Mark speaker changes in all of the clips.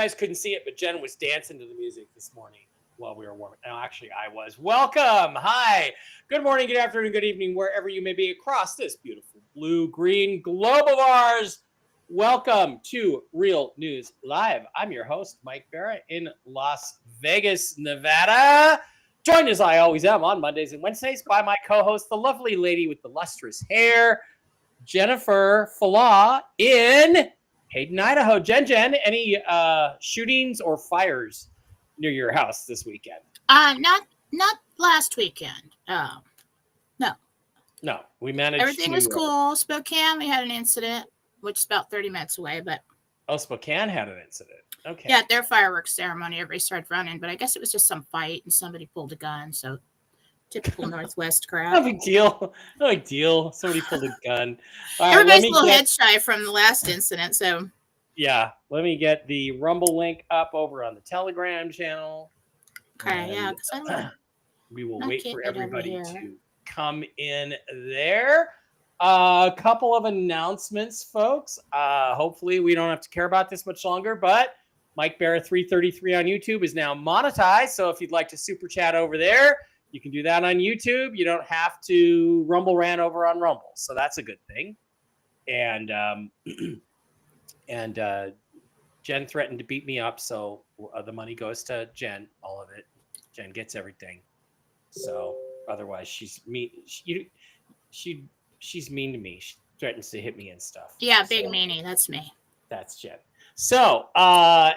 Speaker 1: guys couldn't see it, but Jen was dancing to the music this morning while we were warming. No, actually, I was. Welcome. Hi. Good morning, good afternoon, good evening, wherever you may be across this beautiful blue-green globe of ours. Welcome to Real News Live. I'm your host, Mike Bara, in Las Vegas, Nevada. Joined as I always am on Mondays and Wednesdays by my co-host, the lovely lady with the lustrous hair, Jennifer Falah in Hayden, Idaho. Jen, any shootings or fires near your house this weekend?
Speaker 2: Not last weekend.
Speaker 1: No, we managed.
Speaker 2: Everything was cool. Spokane, we had an incident, which is about 30 minutes away, but.
Speaker 1: Oh, Spokane had an incident. Okay.
Speaker 2: Yeah, their fireworks ceremony, everybody started running, but I guess it was just some fight and somebody pulled a gun, so typical Northwest crowd.
Speaker 1: No big deal. No big deal. Somebody pulled a gun.
Speaker 2: Everybody's a little head shy from the last incident, so.
Speaker 1: Yeah, let me get the Rumble link up over on the Telegram channel.
Speaker 2: Okay, yeah, because
Speaker 1: we will wait for everybody to come in there. A couple of announcements, folks. Hopefully we don't have to care about this much longer, but Mike Bara 333 on YouTube is now monetized. So if you'd like to super chat over there, you can do that on YouTube. You don't have to Rumble rant over on Rumble. So that's a good thing. And Jen threatened to beat me up. So the money goes to Jen, all of it. Jen gets everything. So otherwise she's mean. She's mean to me. She threatens to hit me and stuff.
Speaker 2: Yeah, big meanie. That's me.
Speaker 1: That's Jen. So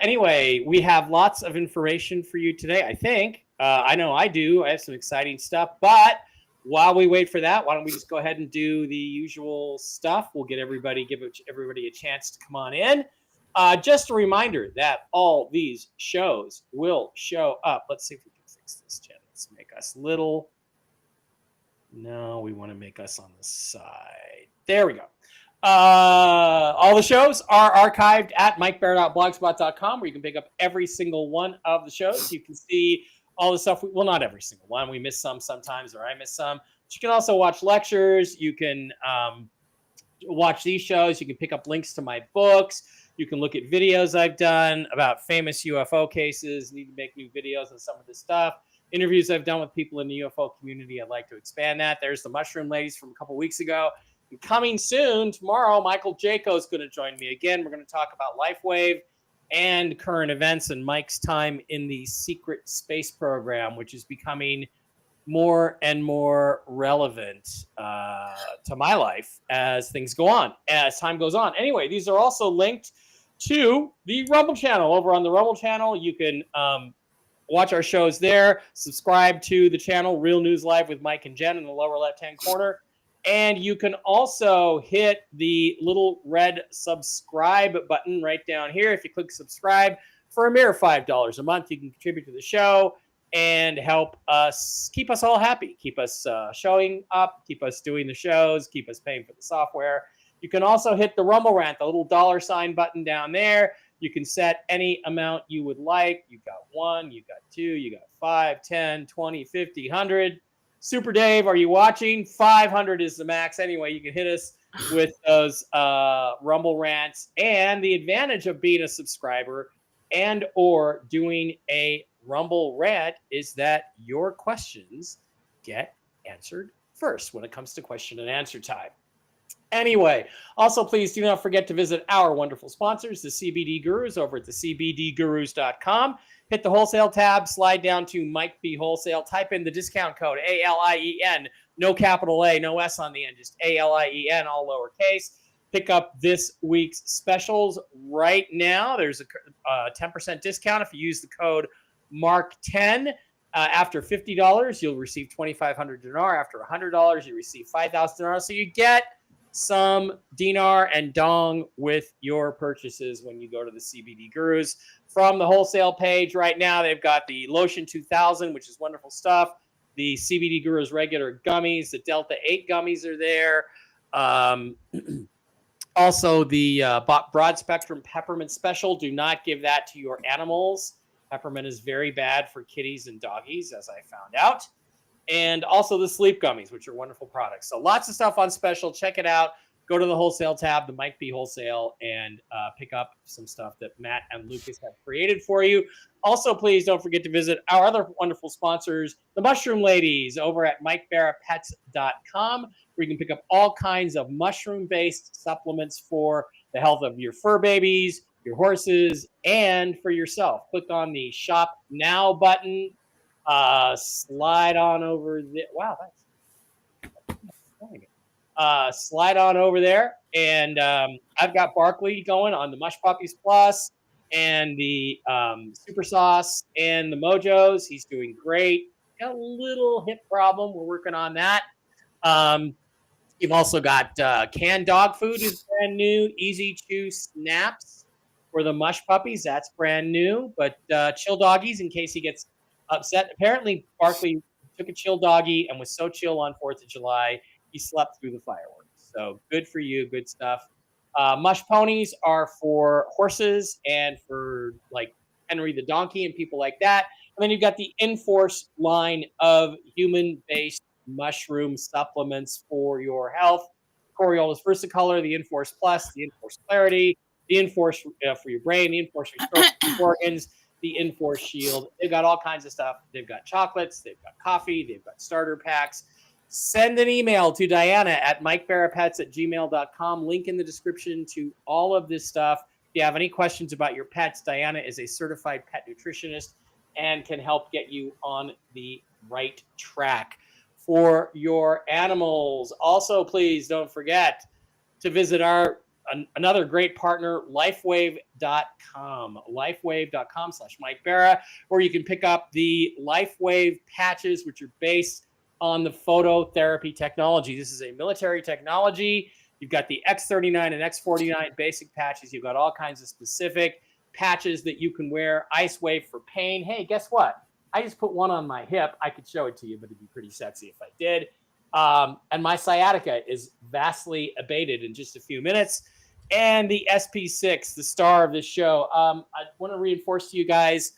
Speaker 1: anyway, we have lots of information for you today, I think. I know I do. I have some exciting stuff. But while we wait for that, why don't we just go ahead and do the usual stuff? We'll give everybody a chance to come on in. Just a reminder that all these shows will show up. Let's see if we can fix this, Jen. Let's make us little. No, we want to make us on the side. There we go. All the shows are archived at mikebara.blogspot.com, where you can pick up every single one of the shows. You can see all the stuff. Well, not every single one. We miss some sometimes, or I miss some. But you can also watch lectures. You can watch these shows. You can pick up links to my books. You can look at videos I've done about famous UFO cases. Need to make new videos on some of this stuff. Interviews I've done with people in the UFO community. I'd like to expand that. There's the Mushroom Ladies from a couple weeks ago. And coming soon, tomorrow, Michael Jaco is going to join me again. We're going to talk about LifeWave and current events and Mike's time in the secret space program, which is becoming more and more relevant to my life as things go on, as time goes on. Anyway, these are also linked to the Rumble channel. Over on the Rumble channel, you can watch our shows there. Subscribe to the channel, Real News Live with Mike and Jen in the lower left-hand corner. And you can also hit the little red subscribe button right down here. If you click subscribe, for a mere $5 a month, you can contribute to the show and help us, keep us all happy, keep us showing up, keep us doing the shows, keep us paying for the software. You can also hit the Rumble Rant, the little $sign button down there. You can set any amount you would like. You got 1, you got 2, you got 5, 10, 20, 50, 100. Super Dave, are you watching? 500 is the max. Anyway, you can hit us with those Rumble Rants. And the advantage of being a subscriber and or doing a Rumble Rant is that your questions get answered first when it comes to question and answer time. Anyway, also please do not forget to visit our wonderful sponsors, the CBD Gurus, over at the CBDGurus.com. Hit the wholesale tab, slide down to Mike B Wholesale, type in the discount code ALIEN, no capital A, no S on the end, just ALIEN, all lowercase. Pick up this week's specials right now. There's a 10% discount if you use the code MARK10. After $50, you'll receive 2,500 dinar. After $100, you receive 5,000 dinar. So you get some dinar and dong with your purchases when you go to the CBD Gurus. From the wholesale page right now, they've got the Lotion 2000, which is wonderful stuff. The CBD Gurus regular gummies, the Delta 8 gummies are there. Also, the broad spectrum peppermint special. Do not give that to your animals. Peppermint is very bad for kitties and doggies, as I found out. And also the sleep gummies, which are wonderful products. So lots of stuff on special. Check it out. go to the wholesale tab, the Mike B Wholesale, and pick up some stuff that Matt and Lucas have created for you. Also, please don't forget to visit our other wonderful sponsors, the Mushroom Ladies, over at MikeBaraPets.com, where you can pick up all kinds of mushroom-based supplements for the health of your fur babies, your horses, and for yourself. Click on the Shop Now button. Slide on over there. Wow, that's slide on over there, and I've got Barkley going on the Mush Puppies Plus and the Super Sauce and the Mojos. He's doing great. Got a little hip problem. We're working on that. You've also got canned dog food is brand new. Easy Chew Snaps for the Mush Puppies. That's brand new. But chill doggies, in case he gets upset. Apparently, Barkley took a chill doggy and was so chill on 4th of July, he slept through the fireworks. So good for you. Good stuff. Mush ponies are for horses and for like Henry the donkey and people like that. And then you've got the Enforce line of human-based mushroom supplements for your health. Coriola's Versicolor, the Enforce Plus, the Enforce Clarity, the Enforce for your brain, the Enforce for your organs, the Enforce Shield. They've got all kinds of stuff. They've got chocolates, they've got coffee, they've got starter packs. Send an email to Diana at MikeBaraPets@gmail.com. Link in the description to all of this stuff. If you have any questions about your pets, Diana is a certified pet nutritionist and can help get you on the right track for your animals. Also, please don't forget to visit our another great partner, lifewave.com. lifewave.com/MikeBara, where you can pick up the LifeWave patches, which are based on the phototherapy technology. This is a military technology. You've got the X39 and X49 basic patches. You've got all kinds of specific patches that you can wear. Ice Wave for pain. Hey, guess what? I just put one on my hip. I could show it to you, but it'd be pretty sexy if I did. And my sciatica is vastly abated in just a few minutes. And the SP6, the star of this show. I want to reinforce to you guys,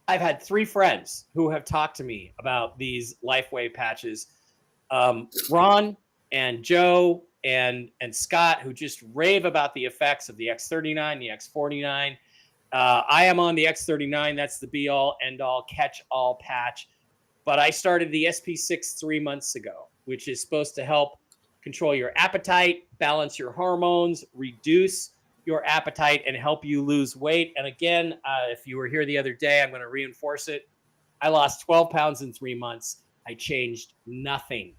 Speaker 1: I've had 3 friends who have talked to me about these LifeWave patches. Ron and Joe and Scott, who just rave about the effects of the X39, the X49. I am on the X39. That's the be-all, end-all, catch-all patch. But I started the SP6 3 months ago, which is supposed to help control your appetite, balance your hormones, reduce your appetite, and help you lose weight. And again, if you were here the other day, I'm going to reinforce it. I lost 12 pounds in 3 months. I changed nothing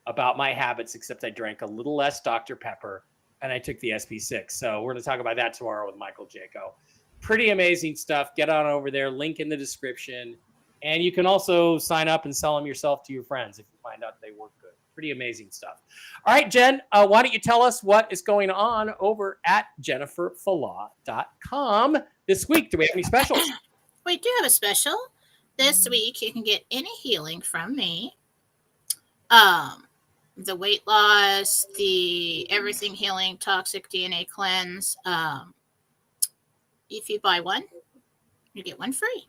Speaker 1: about my habits except I drank a little less Dr. Pepper and I took the SP6. So we're going to talk about that tomorrow with Michael Jaco. Pretty amazing stuff. Get on over there. Link in the description. And you can also sign up and sell them yourself to your friends if you find out they work good. Pretty amazing stuff. All right, Jen, why don't you tell us what is going on over at JenniferFalah.com this week? Do we have any specials?
Speaker 2: We do have a special. This week, you can get any healing from me. The weight loss, the everything healing, toxic DNA cleanse. If you buy one, you get one free.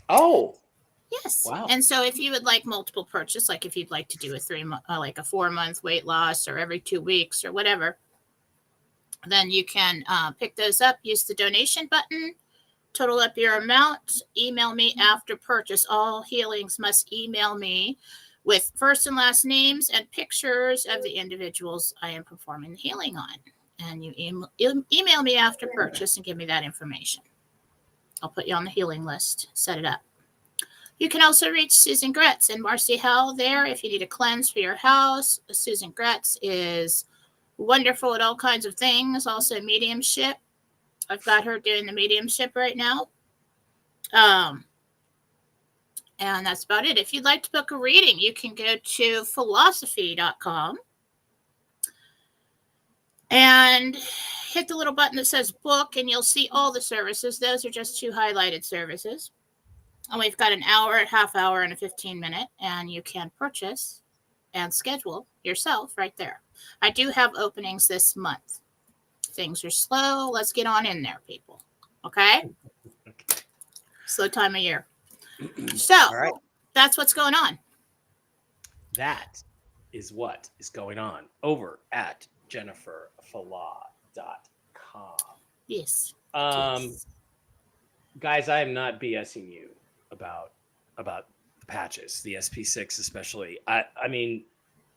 Speaker 1: Oh,
Speaker 2: yes.
Speaker 1: Wow.
Speaker 2: And so if you would like multiple purchase, like if you'd like to do a 4-month weight loss or every 2 weeks or whatever, then you can pick those up, use the donation button, total up your amount, email me after purchase. All healings must email me with first and last names and pictures of the individuals I am performing the healing on. And you email me after purchase and give me that information. I'll put you on the healing list, set it up. You can also reach Susan Gretz and Marcy Howell there if you need a cleanse for your house. Susan Gretz is wonderful at all kinds of things, also mediumship. I've got her doing the mediumship right now. And that's about it. If you'd like to book a reading, you can go to philosophy.com and hit the little button that says book, and you'll see all the services. Those are just 2 highlighted services. And we've got an hour, a half hour, and a 15-minute, and you can purchase and schedule yourself right there. I do have openings this month. Things are slow. Let's get on in there, people. Okay? Slow time of year. So,
Speaker 1: right.
Speaker 2: That's what's going on.
Speaker 1: That is what is going on over at jenniferfalah.com.
Speaker 2: Yes.
Speaker 1: Guys, I am not BSing you about the patches, the SP6 especially. I mean,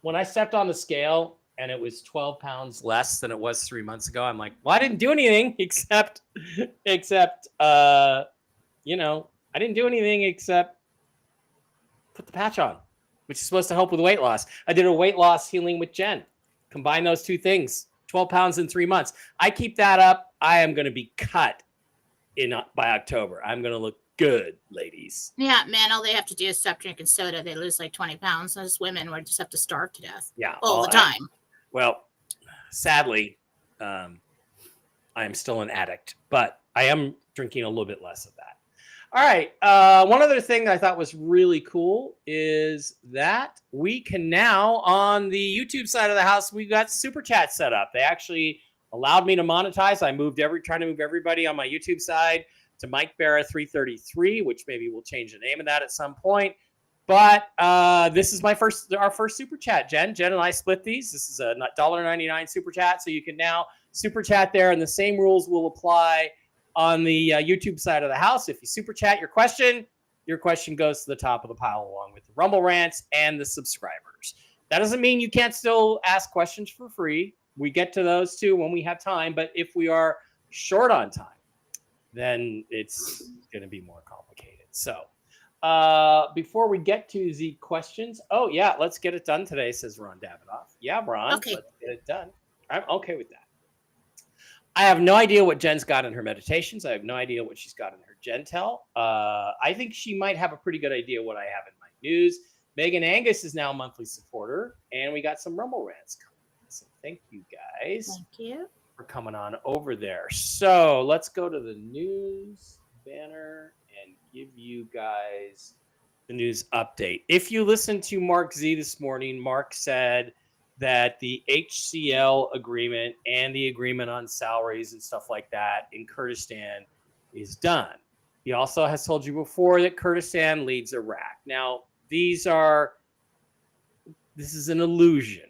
Speaker 1: when I stepped on the scale and it was 12 pounds less than it was 3 months ago, I'm like, well, I didn't do anything except I didn't do anything except put the patch on, which is supposed to help with weight loss. I did a weight loss healing with Jen. Combine those two things, 12 pounds in 3 months. I keep that up. I am going to be cut by October. I'm going to look good, ladies.
Speaker 2: Yeah, man, all they have to do is stop drinking soda. They lose like 20 pounds. Those women would just have to starve to death.
Speaker 1: Yeah.
Speaker 2: All the time.
Speaker 1: Sadly, I am still an addict, but I am drinking a little bit less of that. All right. One other thing that I thought was really cool is that we can now, on the YouTube side of the house, we've got Super Chat set up. They actually allowed me to monetize. I trying to move everybody on my YouTube side to Mike Bara 333, which maybe we'll change the name of that at some point. But this is our first Super Chat, Jen. Jen and I split these. This is a $1.99 Super Chat, so you can now Super Chat there, and the same rules will apply on the YouTube side of the house. If you Super Chat your question goes to the top of the pile along with the Rumble Rants and the subscribers. That doesn't mean you can't still ask questions for free. We get to those too when we have time, but if we are short on time, then it's going to be more complicated. So before we get to the questions, let's get it done today, says Ron Davidoff. Yeah, Ron,
Speaker 2: okay.
Speaker 1: Let's get it done. I'm okay with that. I have no idea what Jen's got in her meditations. I have no idea what she's got in her Jentel. I think she might have a pretty good idea what I have in my news. Megan Angus is now a monthly supporter, and we got some Rumble Rants coming. So thank you guys.
Speaker 2: Thank you
Speaker 1: for coming on over there. So let's go to the news banner and give you guys the news update. If you listened to Mark Z this morning, Mark said that the HCL agreement and the agreement on salaries and stuff like that in Kurdistan is done. He also has told you before that Kurdistan leads Iraq. Now, this is an illusion.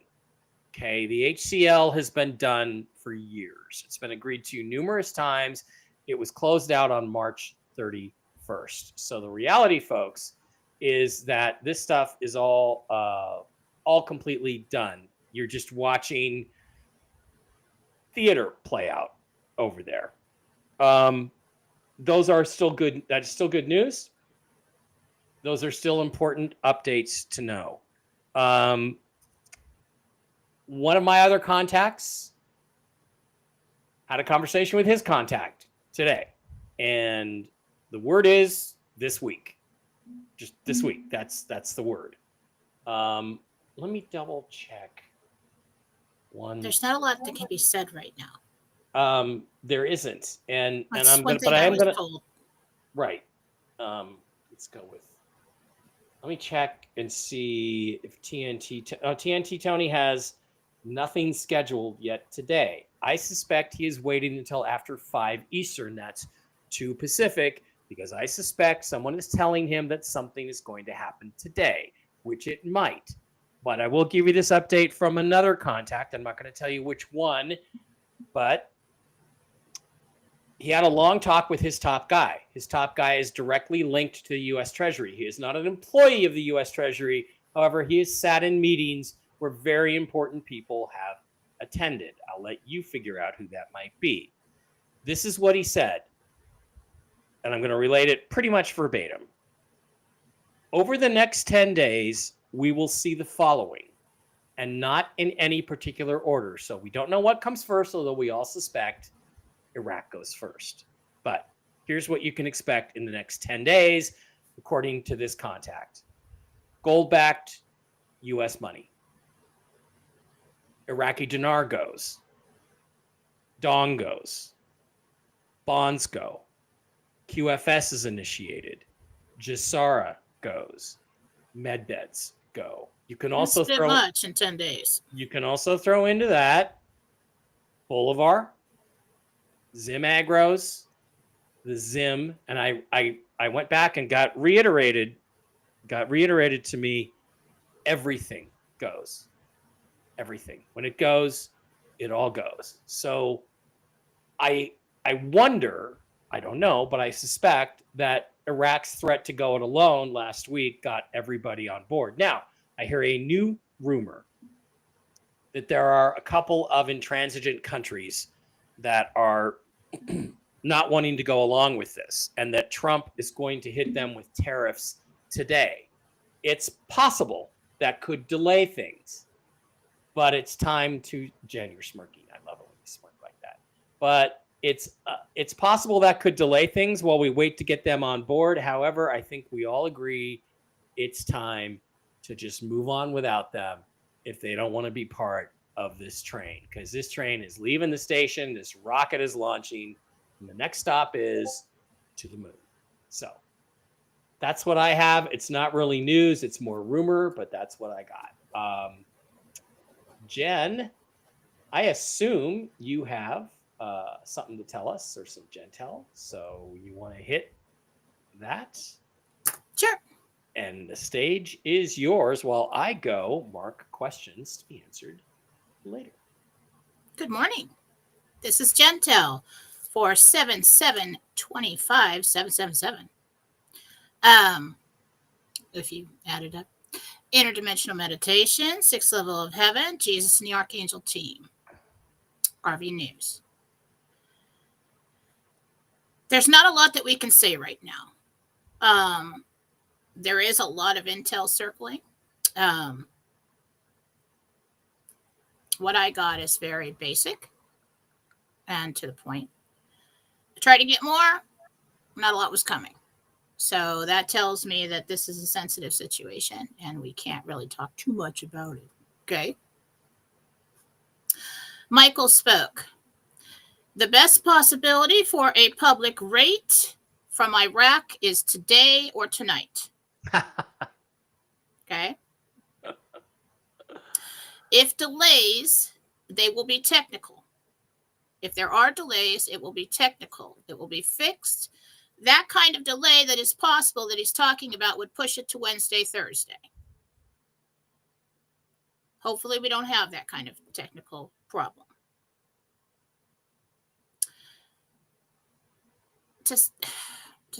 Speaker 1: Okay, the HCL has been done for years. It's been agreed to numerous times. It was closed out on March 31st. So the reality, folks, is that this stuff is all completely done. You're just watching theater play out over there. Those are still good. That is still good news. Those are still important updates to know. One of my other contacts had a conversation with his contact today, and the word is this week. Just this week. That's the word. Let me double check.
Speaker 2: There's not a lot that can be said right now.
Speaker 1: There isn't, and
Speaker 2: That's
Speaker 1: I'm
Speaker 2: one
Speaker 1: gonna,
Speaker 2: thing
Speaker 1: but I
Speaker 2: I
Speaker 1: am
Speaker 2: was
Speaker 1: gonna.
Speaker 2: told.
Speaker 1: Right. Let's go with. Let me check and see if TNT Tony has nothing scheduled yet today. I suspect he is waiting until after 5 Eastern. That's 2 Pacific, because I suspect someone is telling him that something is going to happen today, which it might. But I will give you this update from another contact. I'm not going to tell you which one, but he had a long talk with his top guy. His top guy is directly linked to the U.S. Treasury. He is not an employee of the U.S. Treasury. However, he has sat in meetings where very important people have attended. I'll let you figure out who that might be. This is what he said, and I'm going to relate it pretty much verbatim. Over the next 10 days, we will see the following, and not in any particular order. So we don't know what comes first, although we all suspect Iraq goes first. But here's what you can expect in the next 10 days, according to this contact. Gold-backed U.S. money. Iraqi dinar goes. Dong goes. Bonds go. QFS is initiated. Jisara goes. Medbeds go. You can also throw
Speaker 2: much in 10 days.
Speaker 1: You can also throw into that Bolivar, Zim Agros, the Zim, and I went back and got reiterated to me, everything goes. Everything. When it goes, it all goes. So I wonder, I don't know, but I suspect that Iraq's threat to go it alone last week got everybody on board. Now, I hear a new rumor that there are a couple of intransigent countries that are not wanting to go along with this, and that Trump is going to hit them with tariffs today. It's possible that could delay things, but it's time to, Jen, you're smirking. I love it when you smirk like that. But it's possible that could delay things while we wait to get them on board. However, I think we all agree it's time to just move on without them if they don't want to be part of this train, because this train is leaving the station. This rocket is launching, and the next stop is to the moon. So that's what I have. It's not really news. It's more rumor, but that's what I got. Jen, I assume you have something to tell us, or some Jentel. So you want to hit that?
Speaker 2: Sure.
Speaker 1: And the stage is yours while I go mark questions to be answered later.
Speaker 2: Good morning. This is Jentel for 7725777. If you add it up. Interdimensional meditation, 6th level of heaven, Jesus and the Archangel team. RV News. There's not a lot that we can say right now. There is a lot of intel circling. What I got is very basic and to the point. I tried to get more, not a lot was coming. So that tells me that this is a sensitive situation and we can't really talk too much about it. Okay. Michael spoke. The best possibility for a public rate from Iraq is today or tonight. Okay. If delays, they will be technical. If there are delays, it will be technical. It will be fixed. That kind of delay that is possible that he's talking about would push it to Wednesday, Thursday. Hopefully we don't have that kind of technical problem. To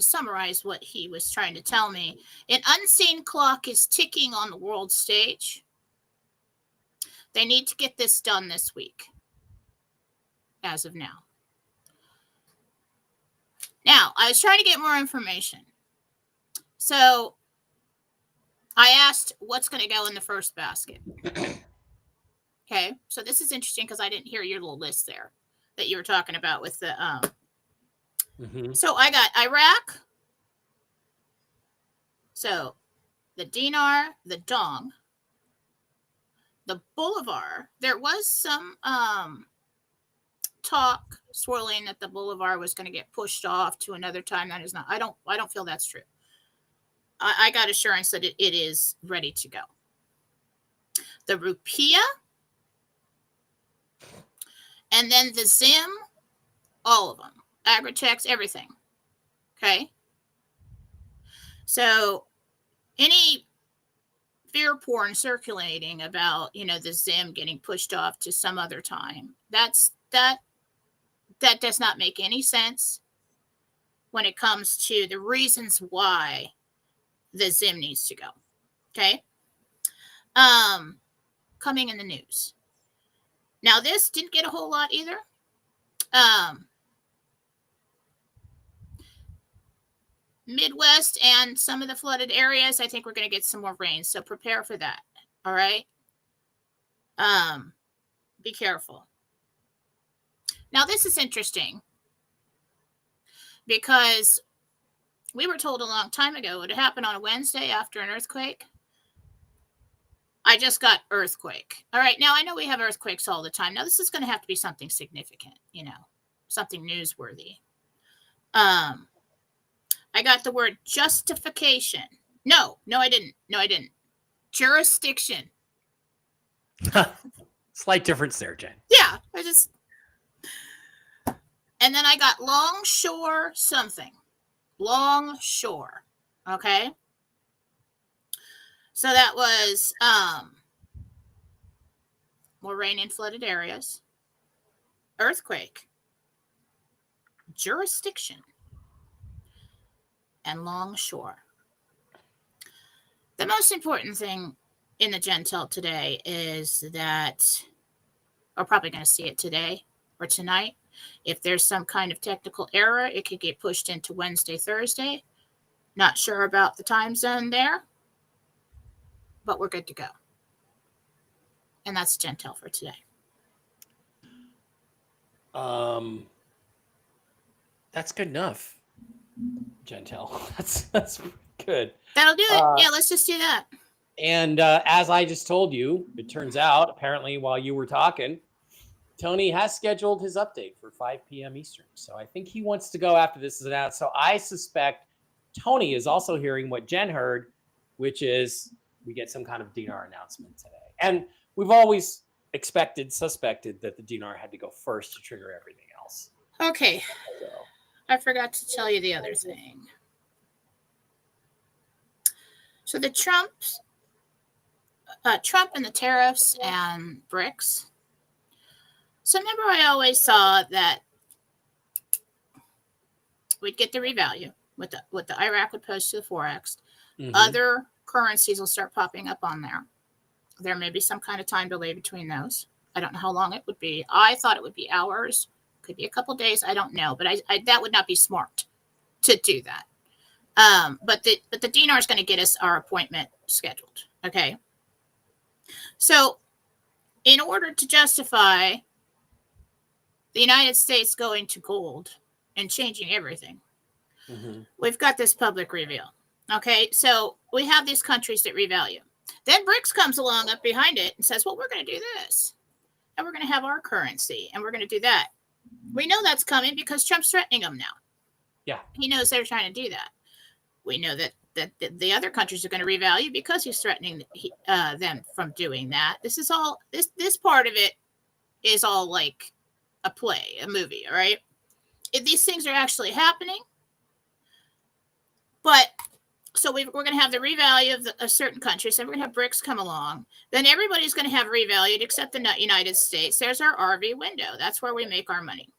Speaker 2: summarize what he was trying to tell me, an unseen clock is ticking on the world stage. They need to get this done this week, as of now. Now, I was trying to get more information. So I asked what's going to go in the first basket. Okay, so this is interesting because I didn't hear your little list there that you were talking about with the So I got Iraq. So the dinar, the dong, the bolivar. There was some talk swirling that the bolivar was going to get pushed off to another time. That is not. I don't feel that's true. I got assurance that it is ready to go. The rupiah, and then the zim, all of them, Agritex, everything. Okay. So any fear porn circulating about, the zim getting pushed off to some other time, that does not make any sense when it comes to the reasons why the zim needs to go. Okay. Coming in the news. Now, this didn't get a whole lot either. Midwest and some of the flooded areas, I think we're going to get some more rain. So prepare for that. All right. Be careful. Now, this is interesting because we were told a long time ago it would happen on a Wednesday after an earthquake. I just got earthquake. All right. Now, I know we have earthquakes all the time. Now, this is going to have to be something significant, something newsworthy. I got the word justification. No, I didn't. Jurisdiction.
Speaker 1: Slight difference there, Jen.
Speaker 2: Yeah, and then I got longshore something. Longshore. Okay. So that was more rain in flooded areas. earthquake, jurisdiction, and longshore. The most important thing in the Jentel today is that we're probably going to see it today or tonight. If there's some kind of technical error, it could get pushed into Wednesday, Thursday. Not sure about the time zone there, but we're good to go. And that's Jentel for today.
Speaker 1: That's good enough, Jentel. That's good.
Speaker 2: That'll do it. Yeah, let's just do that.
Speaker 1: And as I just told you, it turns out, apparently, while you were talking, Tony has scheduled his update for 5 p.m. Eastern. So I think he wants to go after this is announced. So I suspect Tony is also hearing what Jen heard, which is we get some kind of DNR announcement today. And we've always suspected that the DNR had to go first to trigger everything else.
Speaker 2: Okay.
Speaker 1: So.
Speaker 2: I forgot to tell you the other thing. So the Trump and the tariffs and BRICS. So remember, I always saw that we'd get the revalue with the Iraq would post to the Forex. Mm-hmm. Other currencies will start popping up on there. There may be some kind of time delay between those. I don't know how long it would be. I thought it would be hours. Could be a couple days. I don't know, but I that would not be smart to do that. But the DNR is going to get us our appointment scheduled. Okay. So in order to justify the United States going to gold and changing everything, mm-hmm. we've got this public reveal. Okay. So we have these countries that revalue. Then BRICS comes along up behind it and says, well, we're going to do this. And we're going to have our currency. And we're going to do that. We know that's coming because Trump's threatening them now. Yeah. He knows they're trying to do that. We know that the other countries are going to revalue because he's threatening them from doing that. This is all, this part of it is all like a play, a movie, all right? If these things are actually happening. But, so we're going to have the revalue of certain countries. Then we're going to have BRICS come along. Then everybody's going to have revalued except the United States. There's our RV window. That's where we make our money.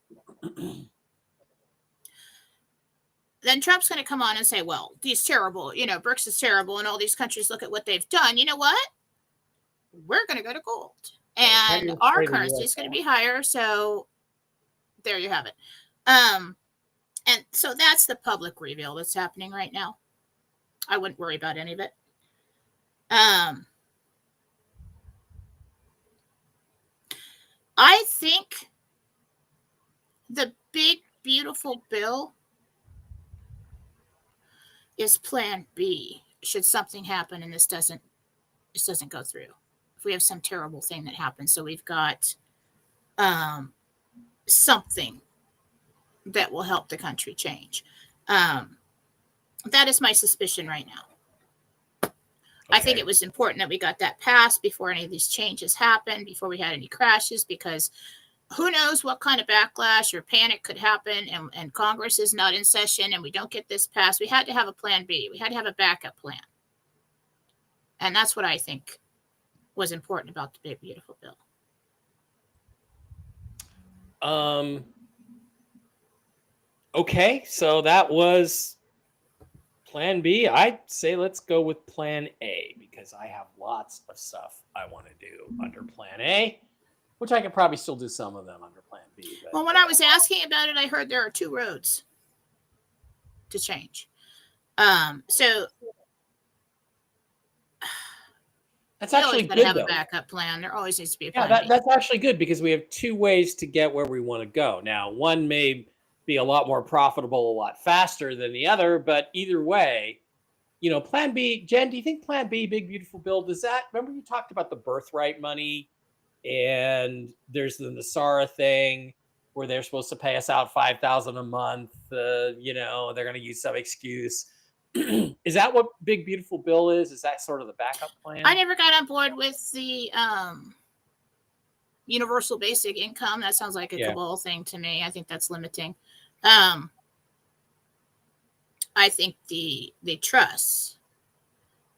Speaker 2: Then Trump's going to come on and say, well, these terrible, BRICS is terrible. And all these countries look at what they've done. You know what? We're going to go to gold. And our currency is going to be higher. So there you have it. And so that's the public reveal that's happening right now. I wouldn't worry about any of it. I think the big, beautiful bill is Plan B. Should something happen and this doesn't go through. If we have some terrible thing that happens, so we've got something that will help the country change. That is my suspicion right now. Okay. I think it was important that we got that passed before any of these changes happened, before we had any crashes, because who knows what kind of backlash or panic could happen, and Congress is not in session and we don't get this passed. We had to have a plan B. We had to have a backup plan. And that's what I think was important about the big, beautiful bill.
Speaker 1: Okay, so that was Plan B. I'd say let's go with Plan A because I have lots of stuff I want to do under Plan A, which I could probably still do some of them under Plan B. But,
Speaker 2: well, when I was asking about it, I heard there are 2 roads to change. So
Speaker 1: that's actually good.
Speaker 2: Have a backup plan. There always needs to be a plan.
Speaker 1: That's actually good because we have 2 ways to get where we want to go. Now, one may be a lot more profitable, a lot faster than the other, but either way, Plan B. Jen, do you think Plan B, big beautiful bill, does that? Remember you talked about the birthright money, and there's the Nasara thing where they're supposed to pay us out $5,000 a month. They're going to use some excuse. Is that what big beautiful bill is? Is that sort of the backup plan?
Speaker 2: I never got on board with the universal basic income. That sounds like a cabal thing to me. I think that's limiting. I think the trusts,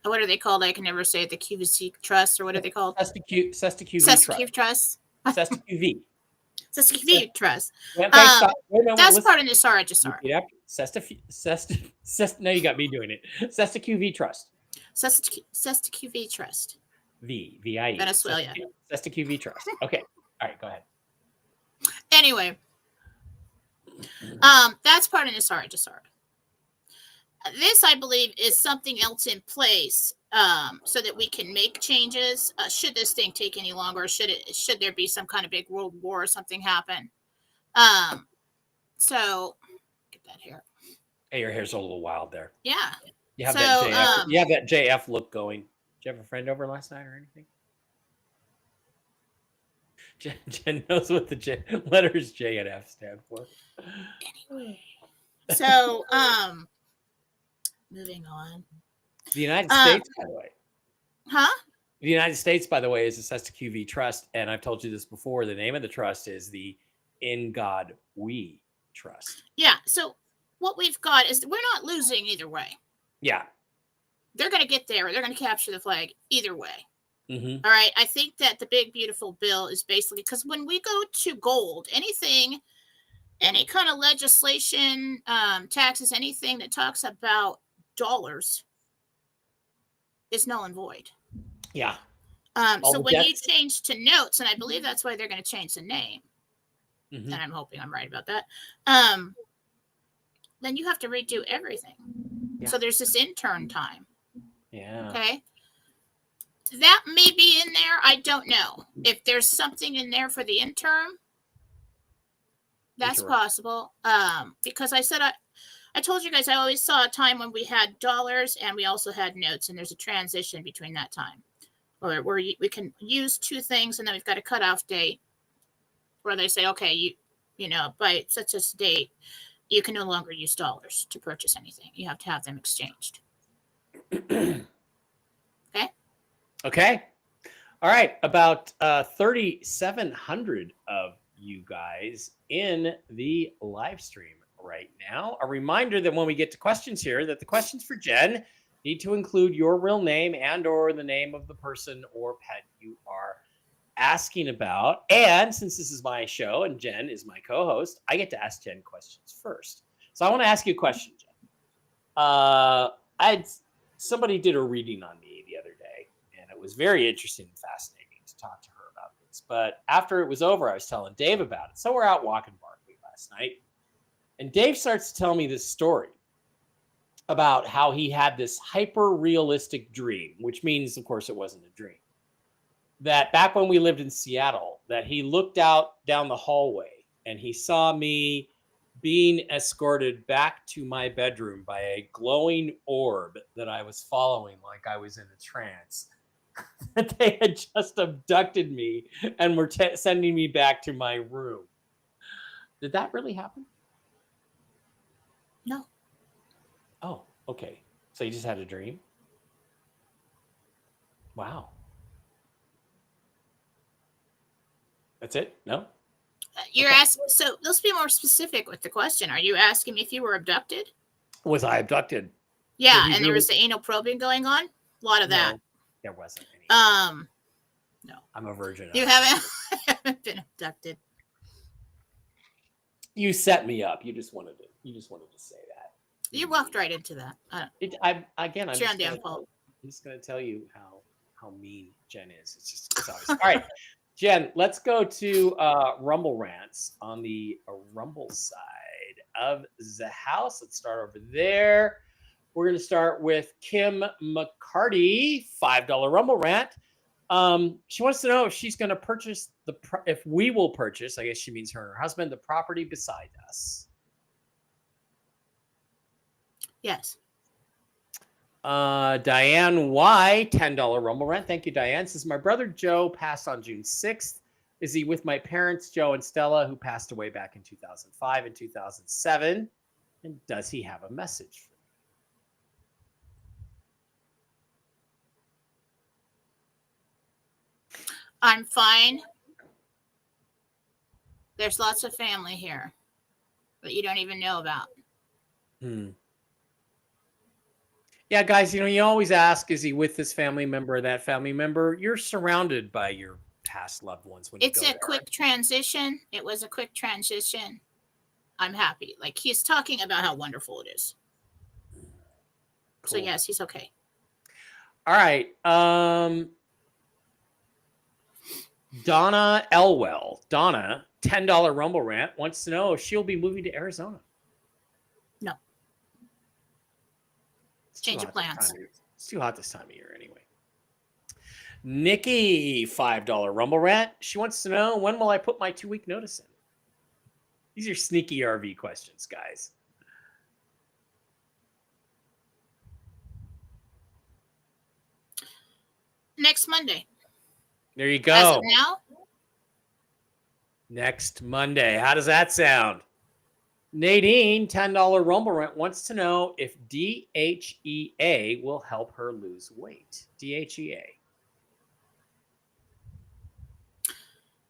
Speaker 2: what are they called? I can never say it. The QVC trusts, or what are they called?
Speaker 1: Sesta QV
Speaker 2: trusts.
Speaker 1: Sesta QV.
Speaker 2: That's a QV trust.
Speaker 1: Okay, stop. Wait, no,
Speaker 2: That's
Speaker 1: let's
Speaker 2: part of the SARA Jasara.
Speaker 1: repeat after. No, you got me doing it. Sesta QV Trust.
Speaker 2: Sesta QV Trust.
Speaker 1: VIE.
Speaker 2: Venezuela.
Speaker 1: Sesta QV Trust. Okay. All right, go ahead.
Speaker 2: Anyway, that's part of the SARA Jasara. This, I believe, is something else in place so that we can make changes. Should this thing take any longer? Should there be some kind of big world war or something happen? So get that hair.
Speaker 1: Hey, your hair's a little wild there.
Speaker 2: Yeah.
Speaker 1: You have that JF. You have that JF look going. Did you have a friend over last night or anything? Jen knows what the letters J and F stand for.
Speaker 2: Anyway, so moving on.
Speaker 1: The United States, by the way.
Speaker 2: Huh?
Speaker 1: The United States, by the way, is a Sesta QV Trust, and I've told you this before. The name of the trust is the In God We Trust.
Speaker 2: Yeah. So what we've got is we're not losing either way.
Speaker 1: Yeah.
Speaker 2: They're going to get there. They're going to capture the flag either way.
Speaker 1: Mm-hmm.
Speaker 2: All right. I think that the big, beautiful bill is basically because when we go to gold, any kind of legislation, taxes, anything that talks about dollars is null and void.
Speaker 1: Yeah.
Speaker 2: So when you change to notes, and I believe that's why they're going to change the name,
Speaker 1: mm-hmm.
Speaker 2: and I'm hoping I'm right about that, then you have to redo everything. Yeah. So there's this intern time.
Speaker 1: Yeah.
Speaker 2: Okay. That may be in there. I don't know. If there's something in there for the intern, that's possible. Because I said I told you guys I always saw a time when we had dollars and we also had notes, and there's a transition between that time, or where we can use two things, and then we've got a cutoff date where they say, okay, you know, by such a date, you can no longer use dollars to purchase anything. You have to have them exchanged.
Speaker 1: Okay. All right. About 3,700 of you guys in the live stream right now. A reminder that when we get to questions here, that the questions for Jen need to include your real name and or the name of the person or pet you are asking about. And since this is my show and Jen is my co-host, I get to ask Jen questions first. So I want to ask you a question, Jen. Somebody did a reading on me the other day, and it was very interesting and fascinating to talk to her about this. But after it was over, I was telling Dave about it. So we're out walking Barkley last night, and Dave starts to tell me this story about how he had this hyper-realistic dream, which means, of course, it wasn't a dream. That back when we lived in Seattle, that he looked out down the hallway and he saw me being escorted back to my bedroom by a glowing orb that I was following like I was in a trance. That they had just abducted me and were sending me back to my room. Did that really happen?
Speaker 2: No.
Speaker 1: Oh, okay. So you just had a dream? Wow. That's it? No?
Speaker 2: You're asking, so let's be more specific with the question. Are you asking me if you were abducted?
Speaker 1: Was I abducted?
Speaker 2: Yeah, and there was the anal probing going on? A lot of that.
Speaker 1: There wasn't any.
Speaker 2: No.
Speaker 1: I'm a virgin.
Speaker 2: You haven't been abducted.
Speaker 1: You set me up. You just wanted to say that.
Speaker 2: You walked right into that.
Speaker 1: I'm
Speaker 2: it's your own damn fault.
Speaker 1: I'm just going to tell you how mean Jen is. It's obvious. All right. Jen, let's go to Rumble Rants on the Rumble side of the house. Let's start over there. We're going to start with Kim McCarty, $5 Rumble Rant. She wants to know if she's going to purchase if we will purchase, I guess she means her and her husband, the property beside us.
Speaker 2: Yes.
Speaker 1: Diane Y, $10 Rumble Rant. Thank you, Diane. Says, my brother Joe passed on June 6th. Is he with my parents, Joe and Stella, who passed away back in 2005 and 2007? And does he have a message for me?
Speaker 2: I'm fine. There's lots of family here that you don't even know about.
Speaker 1: Yeah, guys, you always ask, is he with this family member or that family member? You're surrounded by your past loved ones when
Speaker 2: It's
Speaker 1: you go
Speaker 2: a quick transition. It was a quick transition. I'm happy. Like, he's talking about how wonderful it is. So
Speaker 1: Cool.
Speaker 2: yes, he's okay.
Speaker 1: All right. Donna Elwell. Donna, $10 Rumble rant, wants to know if she'll be moving to Arizona.
Speaker 2: No.
Speaker 1: It's too
Speaker 2: Change of
Speaker 1: hot this
Speaker 2: plans.
Speaker 1: time of year. It's too hot this time of year anyway. Nikki, $5 Rumble rant. She wants to know, when will I put my 2-week notice in? These are sneaky RV questions, guys.
Speaker 2: Next Monday.
Speaker 1: There you
Speaker 2: As
Speaker 1: go.
Speaker 2: of now,
Speaker 1: Next Monday. How does that sound? Nadine, $10 Rumble rent, wants to know if DHEA will help her lose weight. DHEA.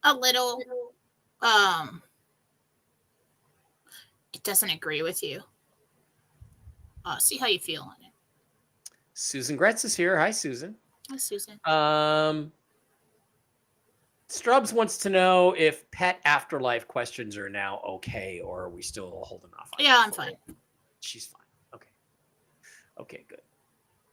Speaker 2: a little. It doesn't agree with you. See how you feel on it.
Speaker 1: Susan Gretz is here. Hi, Susan.
Speaker 2: Hi, Susan.
Speaker 1: Strubs wants to know if pet afterlife questions are now okay, or are we still holding off on
Speaker 2: Yeah,
Speaker 1: that
Speaker 2: I'm
Speaker 1: for
Speaker 2: fine.
Speaker 1: it? She's fine. Okay. Okay, good.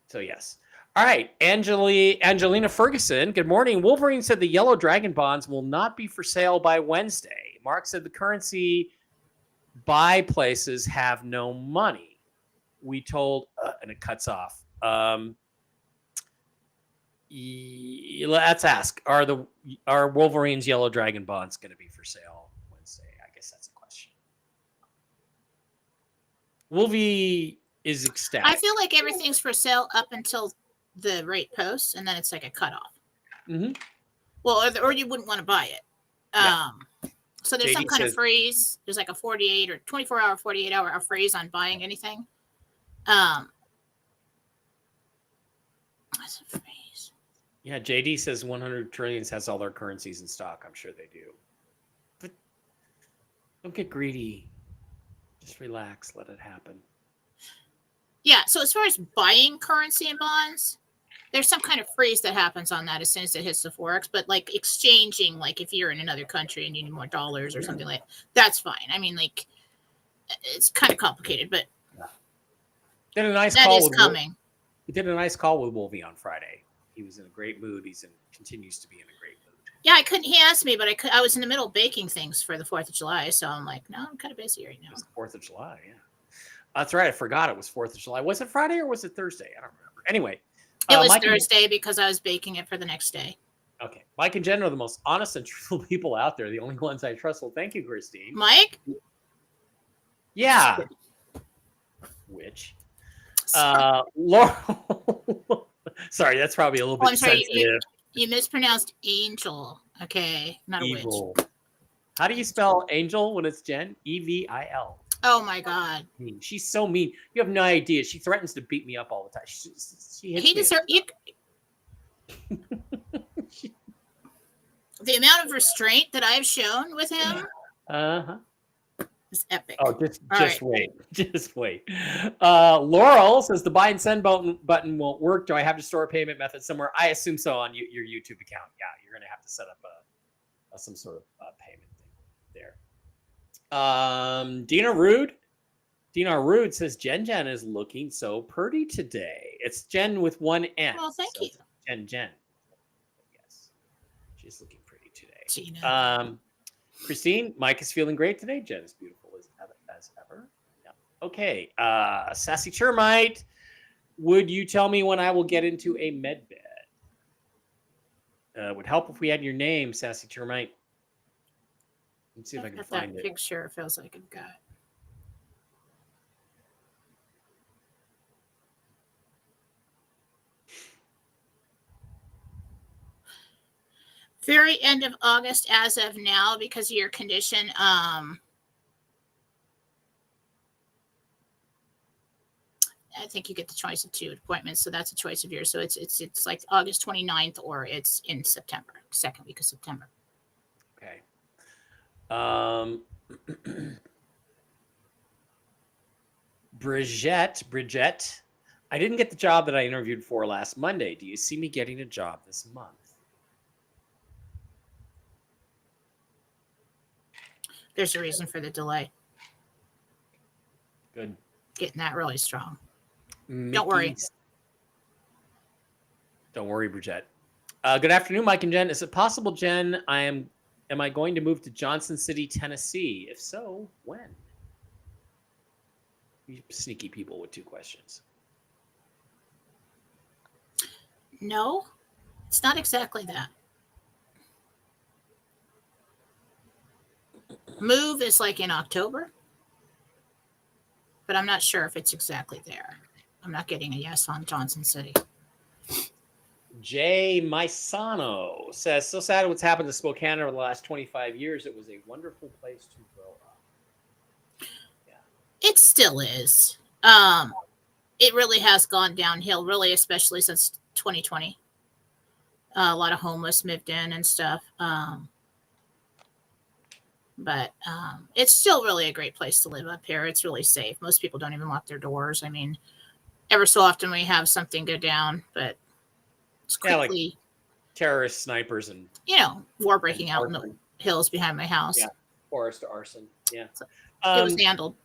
Speaker 1: So yes. All right, Angelina Ferguson, good morning. Wolverine said the yellow dragon bonds will not be for sale by Wednesday. Mark said the currency buy places have no money. We told, and it cuts off. Let's ask: Are Wolverine's yellow dragon bonds going to be for sale Wednesday? I guess that's a question. Wolvie is ecstatic.
Speaker 2: I feel like everything's for sale up until the rate posts, and then it's like a cutoff.
Speaker 1: Mm-hmm.
Speaker 2: Well, or you wouldn't want to buy it.
Speaker 1: Yeah.
Speaker 2: So there's
Speaker 1: JD
Speaker 2: some kind
Speaker 1: says-
Speaker 2: of freeze. There's like a 48 or 24-hour, 48-hour freeze on buying anything. That's a freeze.
Speaker 1: Yeah, JD says 100 Trillions has all their currencies in stock. I'm sure they do. But don't get greedy. Just relax. Let it happen.
Speaker 2: Yeah, so as far as buying currency and bonds, there's some kind of freeze that happens on that as soon as it hits the Forex. But like exchanging, like if you're in another country and you need more dollars or something like that, that's fine. I mean, like, it's kind of complicated, but
Speaker 1: Did a nice
Speaker 2: that
Speaker 1: call
Speaker 2: is
Speaker 1: with
Speaker 2: coming.
Speaker 1: We did a nice call with Wolvie on Friday. He was in a great mood. Continues to be in a great mood.
Speaker 2: Yeah, I couldn't. He asked me, but I was in the middle of baking things for the 4th of July, so I'm like, no, I'm kind of busy right now.
Speaker 1: It was the 4th of July, yeah. That's right. I forgot it was 4th of July. Was it Friday or was it Thursday? I don't remember. Anyway.
Speaker 2: It was
Speaker 1: Mike
Speaker 2: Thursday because I was baking it for the next day.
Speaker 1: Okay. Mike and Jen are the most honest and truthful people out there. The only ones I trust. Well, thank you, Christine.
Speaker 2: Mike?
Speaker 1: Yeah. Which? Laurel. Sorry, that's probably a little bit
Speaker 2: I'm sorry,
Speaker 1: sensitive.
Speaker 2: you mispronounced angel. Okay, not a
Speaker 1: Evil.
Speaker 2: witch.
Speaker 1: How do you spell angel when it's Jen? EVIL.
Speaker 2: Oh my God.
Speaker 1: She's so mean. You have no idea. She threatens to beat me up all the time. She hits
Speaker 2: He
Speaker 1: me.
Speaker 2: deserves the amount of restraint that I've shown with him is epic.
Speaker 1: Oh, just
Speaker 2: right.
Speaker 1: wait. Just wait. Laurel says the buy and send button won't work. Do I have to store a payment method somewhere? I assume so on your YouTube account. Yeah, you're going to have to set up some sort of payment thing there. Dina Rude says Jen is looking so pretty today. It's Jen with one N.
Speaker 2: Well, thank you.
Speaker 1: Jen. Yes, she's looking pretty today.
Speaker 2: Gina.
Speaker 1: Christine, Mike is feeling great today. Jen is beautiful as ever. Yeah. Okay. Sassy Termite, would you tell me when I will get into a med bed? Would help if we had your name, Sassy Termite. Let's see if I can find
Speaker 2: that
Speaker 1: it.
Speaker 2: picture feels like I've got. Very end of August as of now because of your condition. I think you get the choice of 2 appointments, so that's a choice of yours. So it's like August 29th or it's in September, 2nd week of September.
Speaker 1: Okay. Bridget, I didn't get the job that I interviewed for last Monday. Do you see me getting a job this month?
Speaker 2: There's a reason for the delay.
Speaker 1: Good.
Speaker 2: Getting that really strong.
Speaker 1: Mickey's.
Speaker 2: Don't worry.
Speaker 1: Don't worry, Bridget. Good afternoon, Mike and Jen. Is it possible, Jen, am I going to move to Johnson City, Tennessee? If so, when? You sneaky people with 2 questions.
Speaker 2: No, it's not exactly that. Move is like in October, but I'm not sure if it's exactly there. I'm not getting a yes on Johnson City.
Speaker 1: Jay Maisano says, so sad what's happened to Spokane over the last 25 years. It was a wonderful place to grow up. Yeah.
Speaker 2: It still is. It really has gone downhill, really, especially since 2020. A lot of homeless moved in and stuff. But it's still really a great place to live up here. It's really safe. Most people don't even lock their doors. I mean, ever so often we have something go down, but it's quickly,
Speaker 1: like terrorist snipers and
Speaker 2: war breaking out in the hills behind my house.
Speaker 1: Yeah, forest arson. Yeah,
Speaker 2: so it was handled.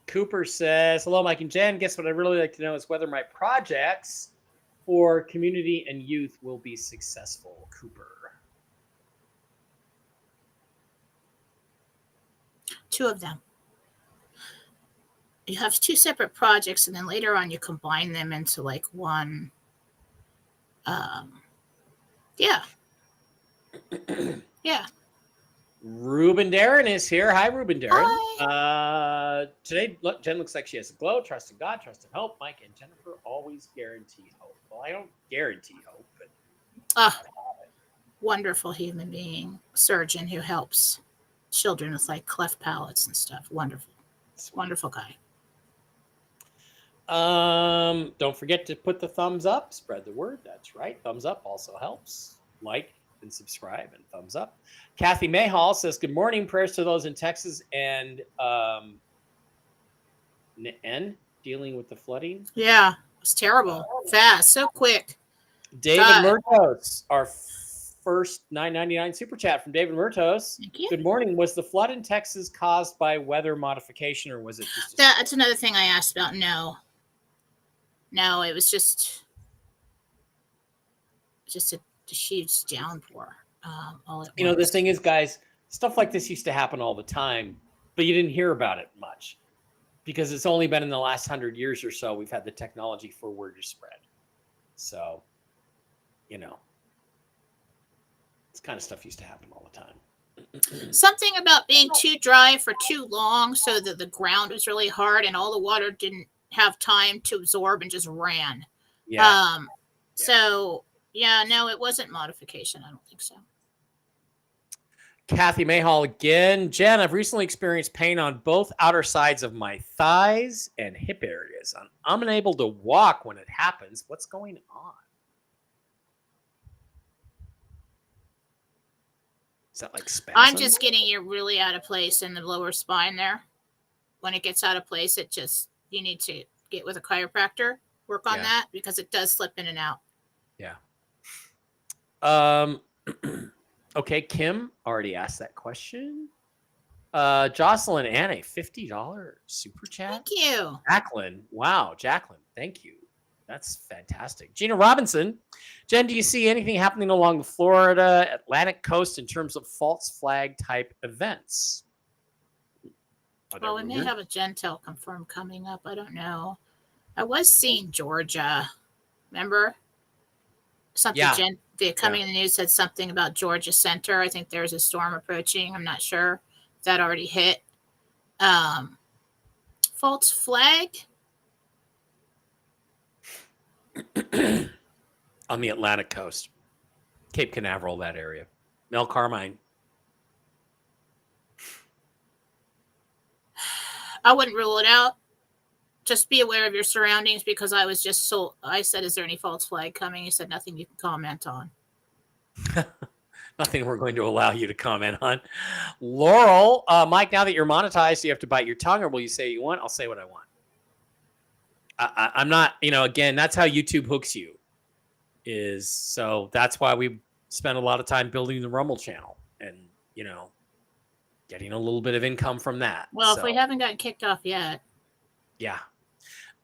Speaker 1: Cooper says, "Hello, Mike and Jen. Guess what I'd really like to know is whether my projects for community and youth will be successful." Cooper.
Speaker 2: 2 of them. You have 2 separate projects, and then later on you combine them into like one. Yeah.
Speaker 1: Ruben Darren is here. Hi, Ruben Darren.
Speaker 2: Hi.
Speaker 1: Today, Jen looks like she has a glow. Trust in God, trust in hope. Mike and Jennifer always guarantee hope. Well, I don't guarantee hope, but
Speaker 2: wonderful human being, surgeon who helps children with like cleft palates and stuff. Wonderful. Wonderful guy.
Speaker 1: Don't forget to put the thumbs up, spread the word. That's right. Thumbs up also helps. Like and subscribe and thumbs up. Kathy Mayhall says, good morning. Prayers to those in Texas and dealing with the flooding.
Speaker 2: Yeah, it was terrible. Fast, so quick.
Speaker 1: David Murtos, our first $9.99 super chat from David Murtos.
Speaker 2: Thank you.
Speaker 1: Good morning. Was the flood in Texas caused by weather modification, or was it just
Speaker 2: that's another thing I asked about? No, it was just a huge downpour. All at once.
Speaker 1: The thing is, guys, stuff like this used to happen all the time, but you didn't hear about it much because it's only been in the last 100 years or so we've had the technology for word to spread. So, this kind of stuff used to happen all the time.
Speaker 2: Something about being too dry for too long so that the ground was really hard and all the water didn't have time to absorb and just ran.
Speaker 1: Yeah.
Speaker 2: So, no, it wasn't modification. I don't think so.
Speaker 1: Kathy Mayhall again. Jen, I've recently experienced pain on both outer sides of my thighs and hip areas. I'm unable to walk when it happens. What's going on? Is that like spasm?
Speaker 2: I'm just getting you really out of place in the lower spine there. When it gets out of place, you need to get with a chiropractor, work on that because it does slip in and out.
Speaker 1: Yeah. Okay, Kim already asked that question. Jocelyn Anne, $50 super chat.
Speaker 2: Thank you.
Speaker 1: Jacqueline. Wow, Jacqueline, thank you. That's fantastic. Gina Robinson. Jen, do you see anything happening along the Florida Atlantic coast in terms of false flag type events?
Speaker 2: Well, we may have a Jentel confirmed coming up. I don't know. I was seeing Georgia. Remember? Something coming in the news said something about Georgia Center. I think there's a storm approaching. I'm not sure if that already hit. False flag?
Speaker 1: On the Atlantic coast. Cape Canaveral, that area. Mel Carmine.
Speaker 2: I wouldn't rule it out. Just be aware of your surroundings because I said, is there any false flag coming? He said, nothing you can comment on.
Speaker 1: Nothing we're going to allow you to comment on. Laurel, Mike, now that you're monetized, do you have to bite your tongue or will you say you want? I'll say what I want. I'm not, again, that's how YouTube hooks you so that's why we spend a lot of time building the Rumble channel and, getting a little bit of income from that.
Speaker 2: Well,
Speaker 1: so.
Speaker 2: if we haven't gotten kicked off yet.
Speaker 1: Yeah.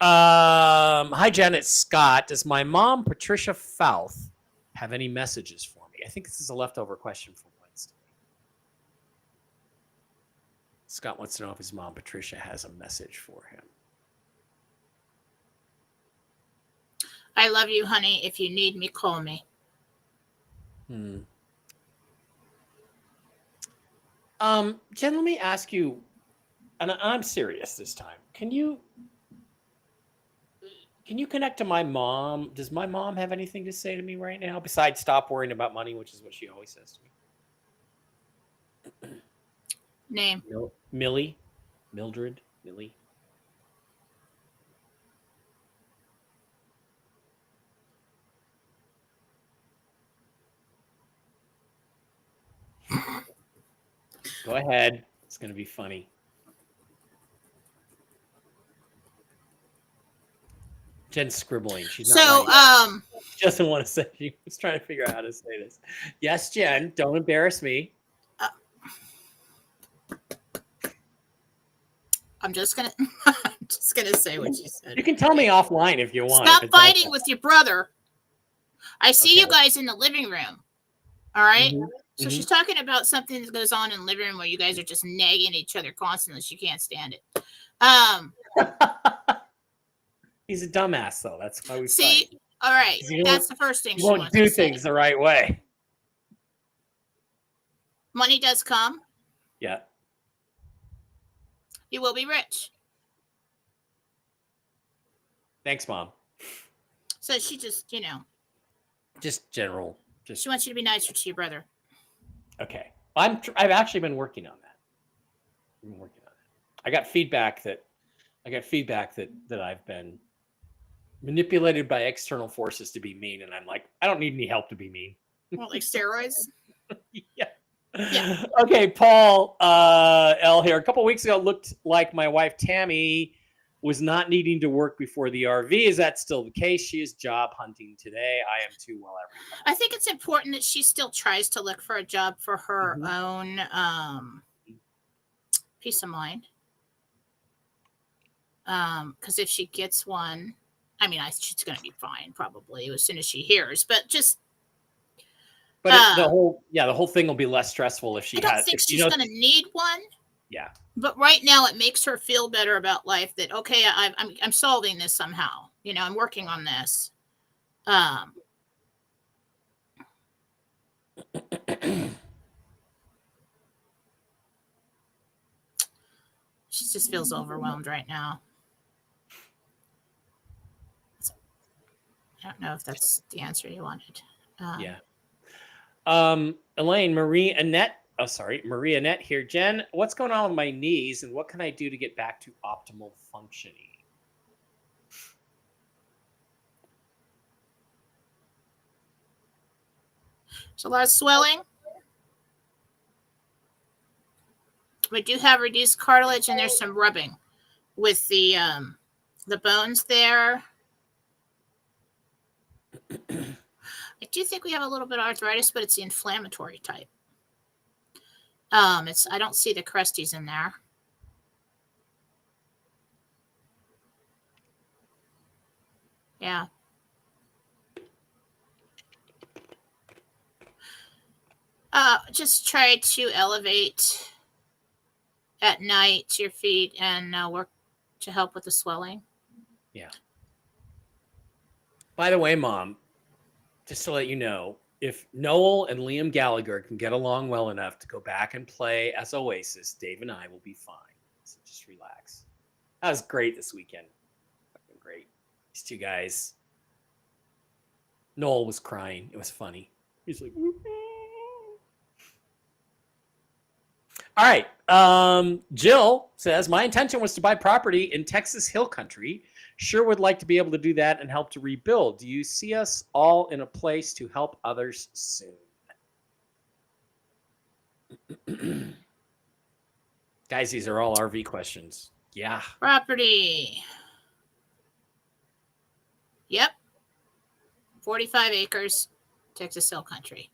Speaker 1: Hi, Jen. It's Scott. Does my mom, Patricia Fouth, have any messages for me? I think this is a leftover question from Wednesday. Scott wants to know if his mom, Patricia, has a message for him.
Speaker 2: I love you, honey. If you need me, call me.
Speaker 1: Jen, let me ask you, and I'm serious this time. Can you connect to my mom? Does my mom have anything to say to me right now besides stop worrying about money, which is what she always says to me?
Speaker 2: Name.
Speaker 1: Millie. Mildred. Millie. Go ahead. It's going to be funny. Jen's scribbling. She's not writing. She doesn't want to say. She was trying to figure out how to say this. Yes, Jen. Don't embarrass me.
Speaker 2: I'm just gonna say what you said.
Speaker 1: You can tell me offline if you want.
Speaker 2: Stop fighting with your brother. I see you guys in the living room. All right. Mm-hmm. So she's talking about something that goes on in the living room where you guys are just nagging each other constantly. She can't stand it.
Speaker 1: He's a dumbass, though. That's why we
Speaker 2: see. Fight. All right. That's the first thing.
Speaker 1: He won't do things the right way.
Speaker 2: Money does come.
Speaker 1: Yeah.
Speaker 2: You will be rich.
Speaker 1: Thanks, Mom.
Speaker 2: So she just,
Speaker 1: just general.
Speaker 2: She wants you to be nicer to your brother.
Speaker 1: Okay. I've actually been working on that. I got feedback that I've been manipulated by external forces to be mean, and I'm like, I don't need any help to be mean.
Speaker 2: What, like steroids?
Speaker 1: Yeah. Yeah. Okay, Paul L here. A couple weeks ago, it looked like my wife Tammy was not needing to work before the RV. Is that still the case? She is job hunting today. I am too. Well, everyone.
Speaker 2: I think it's important that she still tries to look for a job for her own peace of mind. Because if she gets one, I mean, she's going to be fine probably as soon as she hears. But just.
Speaker 1: But the whole thing will be less stressful if she has.
Speaker 2: I don't think she's going to need one.
Speaker 1: Yeah.
Speaker 2: But right now, it makes her feel better about life. That okay, I'm solving this somehow. I'm working on this. She just feels overwhelmed right now. I don't know if that's the answer you wanted.
Speaker 1: Yeah. Elaine, Marie Annette here. Jen, what's going on with my knees and what can I do to get back to optimal functioning?
Speaker 2: There's a lot of swelling. We do have reduced cartilage and there's some rubbing with the bones there. I do think we have a little bit of arthritis, but it's the inflammatory type. I don't see the crusties in there. Yeah. Just try to elevate at night your feet and work to help with the swelling.
Speaker 1: Yeah. By the way, Mom, just to let you know, if Noel and Liam Gallagher can get along well enough to go back and play as Oasis, Dave and I will be fine. So just relax. That was great this weekend. Fucking great. These two guys. Noel was crying. It was funny. He's like, all right. Jill says, my intention was to buy property in Texas Hill Country. Sure would like to be able to do that and help to rebuild. Do you see us all in a place to help others soon? Guys, these are all RV questions. Yeah.
Speaker 2: Property. Yep. 45 acres, Texas Hill Country.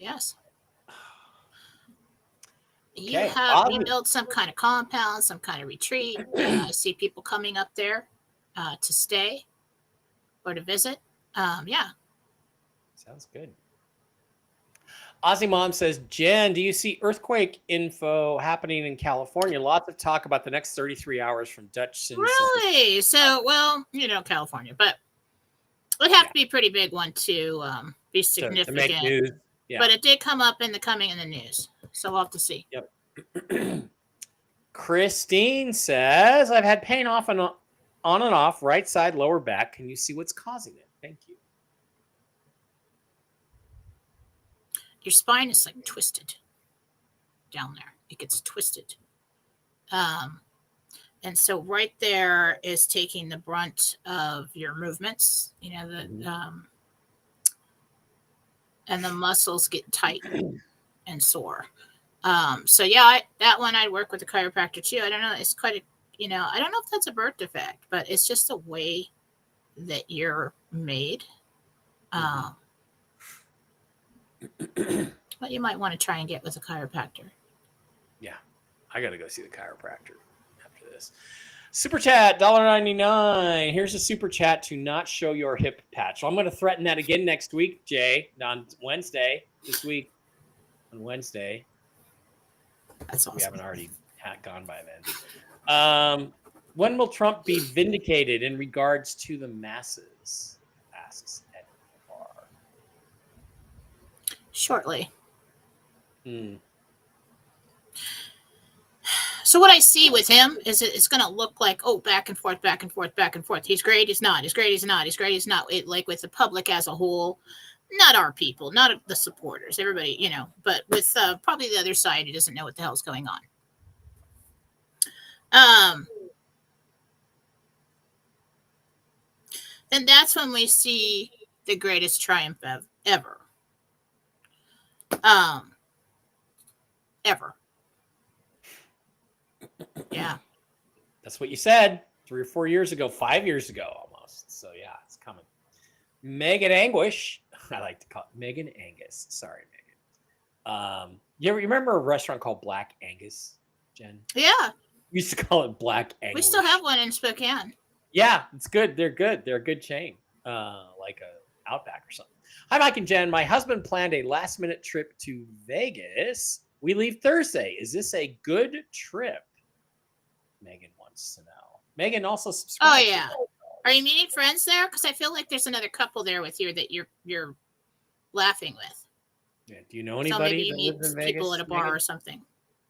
Speaker 2: Yes. You
Speaker 1: Okay,
Speaker 2: have
Speaker 1: awesome.
Speaker 2: rebuilt some kind of compound, some kind of retreat. I see people coming up there to stay or to visit. Yeah.
Speaker 1: Sounds good. Aussie Mom says, Jen, do you see earthquake info happening in California? Lots of talk about the next 33 hours from Dutch.
Speaker 2: Really? So, well, California, but it would have to be a pretty big one to be significant.
Speaker 1: To make news. Yeah.
Speaker 2: But it did come up in the news. So we'll have to see.
Speaker 1: Yep. Christine says, I've had pain on and off right side lower back. Can you see what's causing it? Thank you.
Speaker 2: Your spine is like twisted down there. It gets twisted. And so right there is taking the brunt of your movements, and the muscles get tight and sore. So yeah, that one I'd work with a chiropractor too. I don't know. It's quite I don't know if that's a birth defect, but it's just the way that you're made. But you might want to try and get with a chiropractor.
Speaker 1: Yeah, I got to go see the chiropractor after this. Super chat, $1.99. Here's a super chat to not show your hip patch. So I'm going to threaten that again next week, Jay, on Wednesday, this week, on Wednesday.
Speaker 2: That's awesome.
Speaker 1: We haven't already gone by then. When will Trump be vindicated in regards to the masses? Asks Ed Barr.
Speaker 2: Shortly. So what I see with him is it's going to look like, back and forth, back and forth, back and forth. He's great. He's not. He's great. He's not. He's great. He's not. Like with the public as a whole, not our people, not the supporters, everybody, but with probably the other side who doesn't know what the hell's going on. Then that's when we see the greatest triumph ever. Ever. Yeah.
Speaker 1: That's what you said 3 or 4 years ago, 5 years ago almost. So yeah, it's coming. Megan Anguish. I like to call it Megan Angus. Sorry, Megan. You remember a restaurant called Black Angus, Jen?
Speaker 2: Yeah.
Speaker 1: We used to call it Black Angus.
Speaker 2: We still have one in Spokane.
Speaker 1: Yeah, it's good. They're good. They're a good chain, like a Outback or something. Hi, Mike and Jen. My husband planned a last-minute trip to Vegas. We leave Thursday. Is this a good trip? Megan wants to know. Megan also subscribes.
Speaker 2: Oh, yeah. Are you meeting friends there? Because I feel like there's another couple there with you that you're laughing with.
Speaker 1: Yeah. Do you know anybody?
Speaker 2: So maybe you
Speaker 1: that
Speaker 2: meet
Speaker 1: lives in Vegas,
Speaker 2: people at a bar
Speaker 1: Megan?
Speaker 2: or something.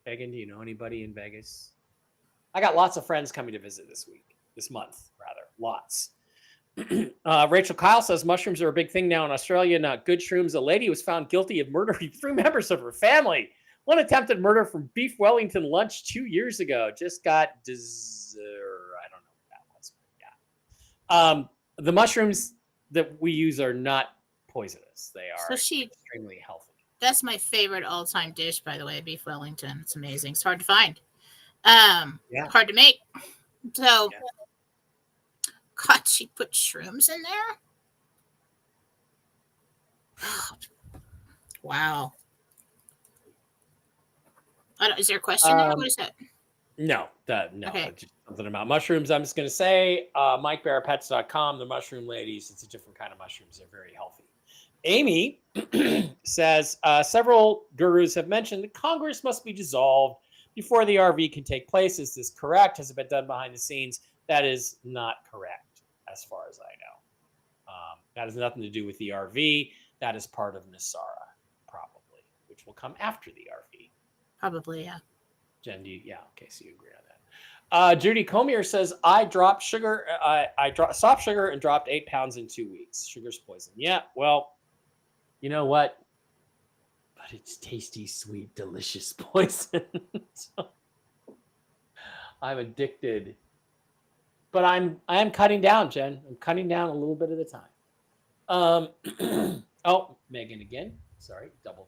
Speaker 1: Megan, do you know anybody in Vegas? I got lots of friends coming to visit this month, rather. Lots. Rachel Kyle says mushrooms are a big thing now in Australia, not good shrooms. A lady was found guilty of murdering 3 members of her family. One attempted murder from Beef Wellington lunch 2 years ago. Just got I don't know what that was. Yeah. The mushrooms that we use are not poisonous. They are extremely healthy.
Speaker 2: That's my favorite all-time dish, by the way, Beef Wellington. It's amazing. It's hard to find. Hard to make. So, God, she put shrooms in there? Wow. Is there a question there? What is that?
Speaker 1: No.
Speaker 2: Okay.
Speaker 1: Just something about mushrooms. I'm just going to say, MikeBarapets.com, the mushroom ladies. It's a different kind of mushrooms. They're very healthy. Amy says, several gurus have mentioned that Congress must be dissolved before the RV can take place. Is this correct? Has it been done behind the scenes? That is not correct, as far as I know. That has nothing to do with the RV. That is part of NESARA, probably, which will come after the RV.
Speaker 2: Probably, yeah.
Speaker 1: Jen, okay, so you agree on that. Judy Comier says, I dropped sugar. I stopped sugar and dropped 8 pounds in 2 weeks. Sugar's poison. Yeah, well, you know what? But it's tasty, sweet, delicious poison. So, I'm addicted. But I am cutting down, Jen. I'm cutting down a little bit at a time. Megan again. Sorry, double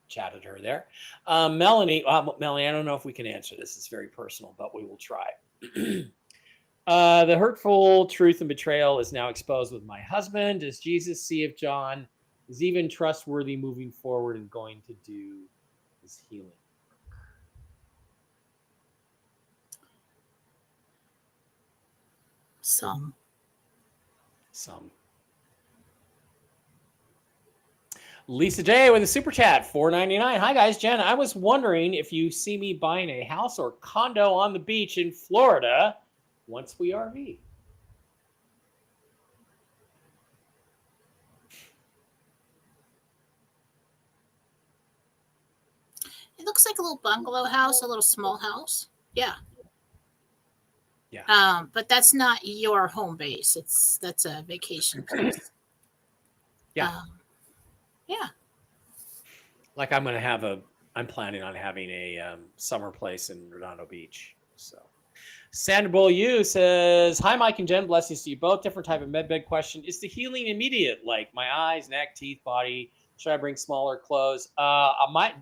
Speaker 1: chatted her there. Melanie, Melanie, I don't know if we can answer this. It's very personal, but we will try. The hurtful truth and betrayal is now exposed with my husband. Does Jesus see if John is even trustworthy moving forward and going to do his healing.
Speaker 2: Some.
Speaker 1: Lisa J with a super chat, $4.99. Hi guys, Jen. I was wondering if you see me buying a house or condo on the beach in Florida once we RV.
Speaker 2: It looks like a little bungalow house, a little small house. Yeah.
Speaker 1: Yeah.
Speaker 2: But that's not your home base. That's a vacation place.
Speaker 1: Yeah.
Speaker 2: Yeah.
Speaker 1: Like I'm planning on having a summer place in Redondo Beach. So Sandra Bull U says, hi, Mike and Jen. Blessings to you both. Different type of medbed question. Is the healing immediate? Like my eyes, neck, teeth, body? Should I bring smaller clothes?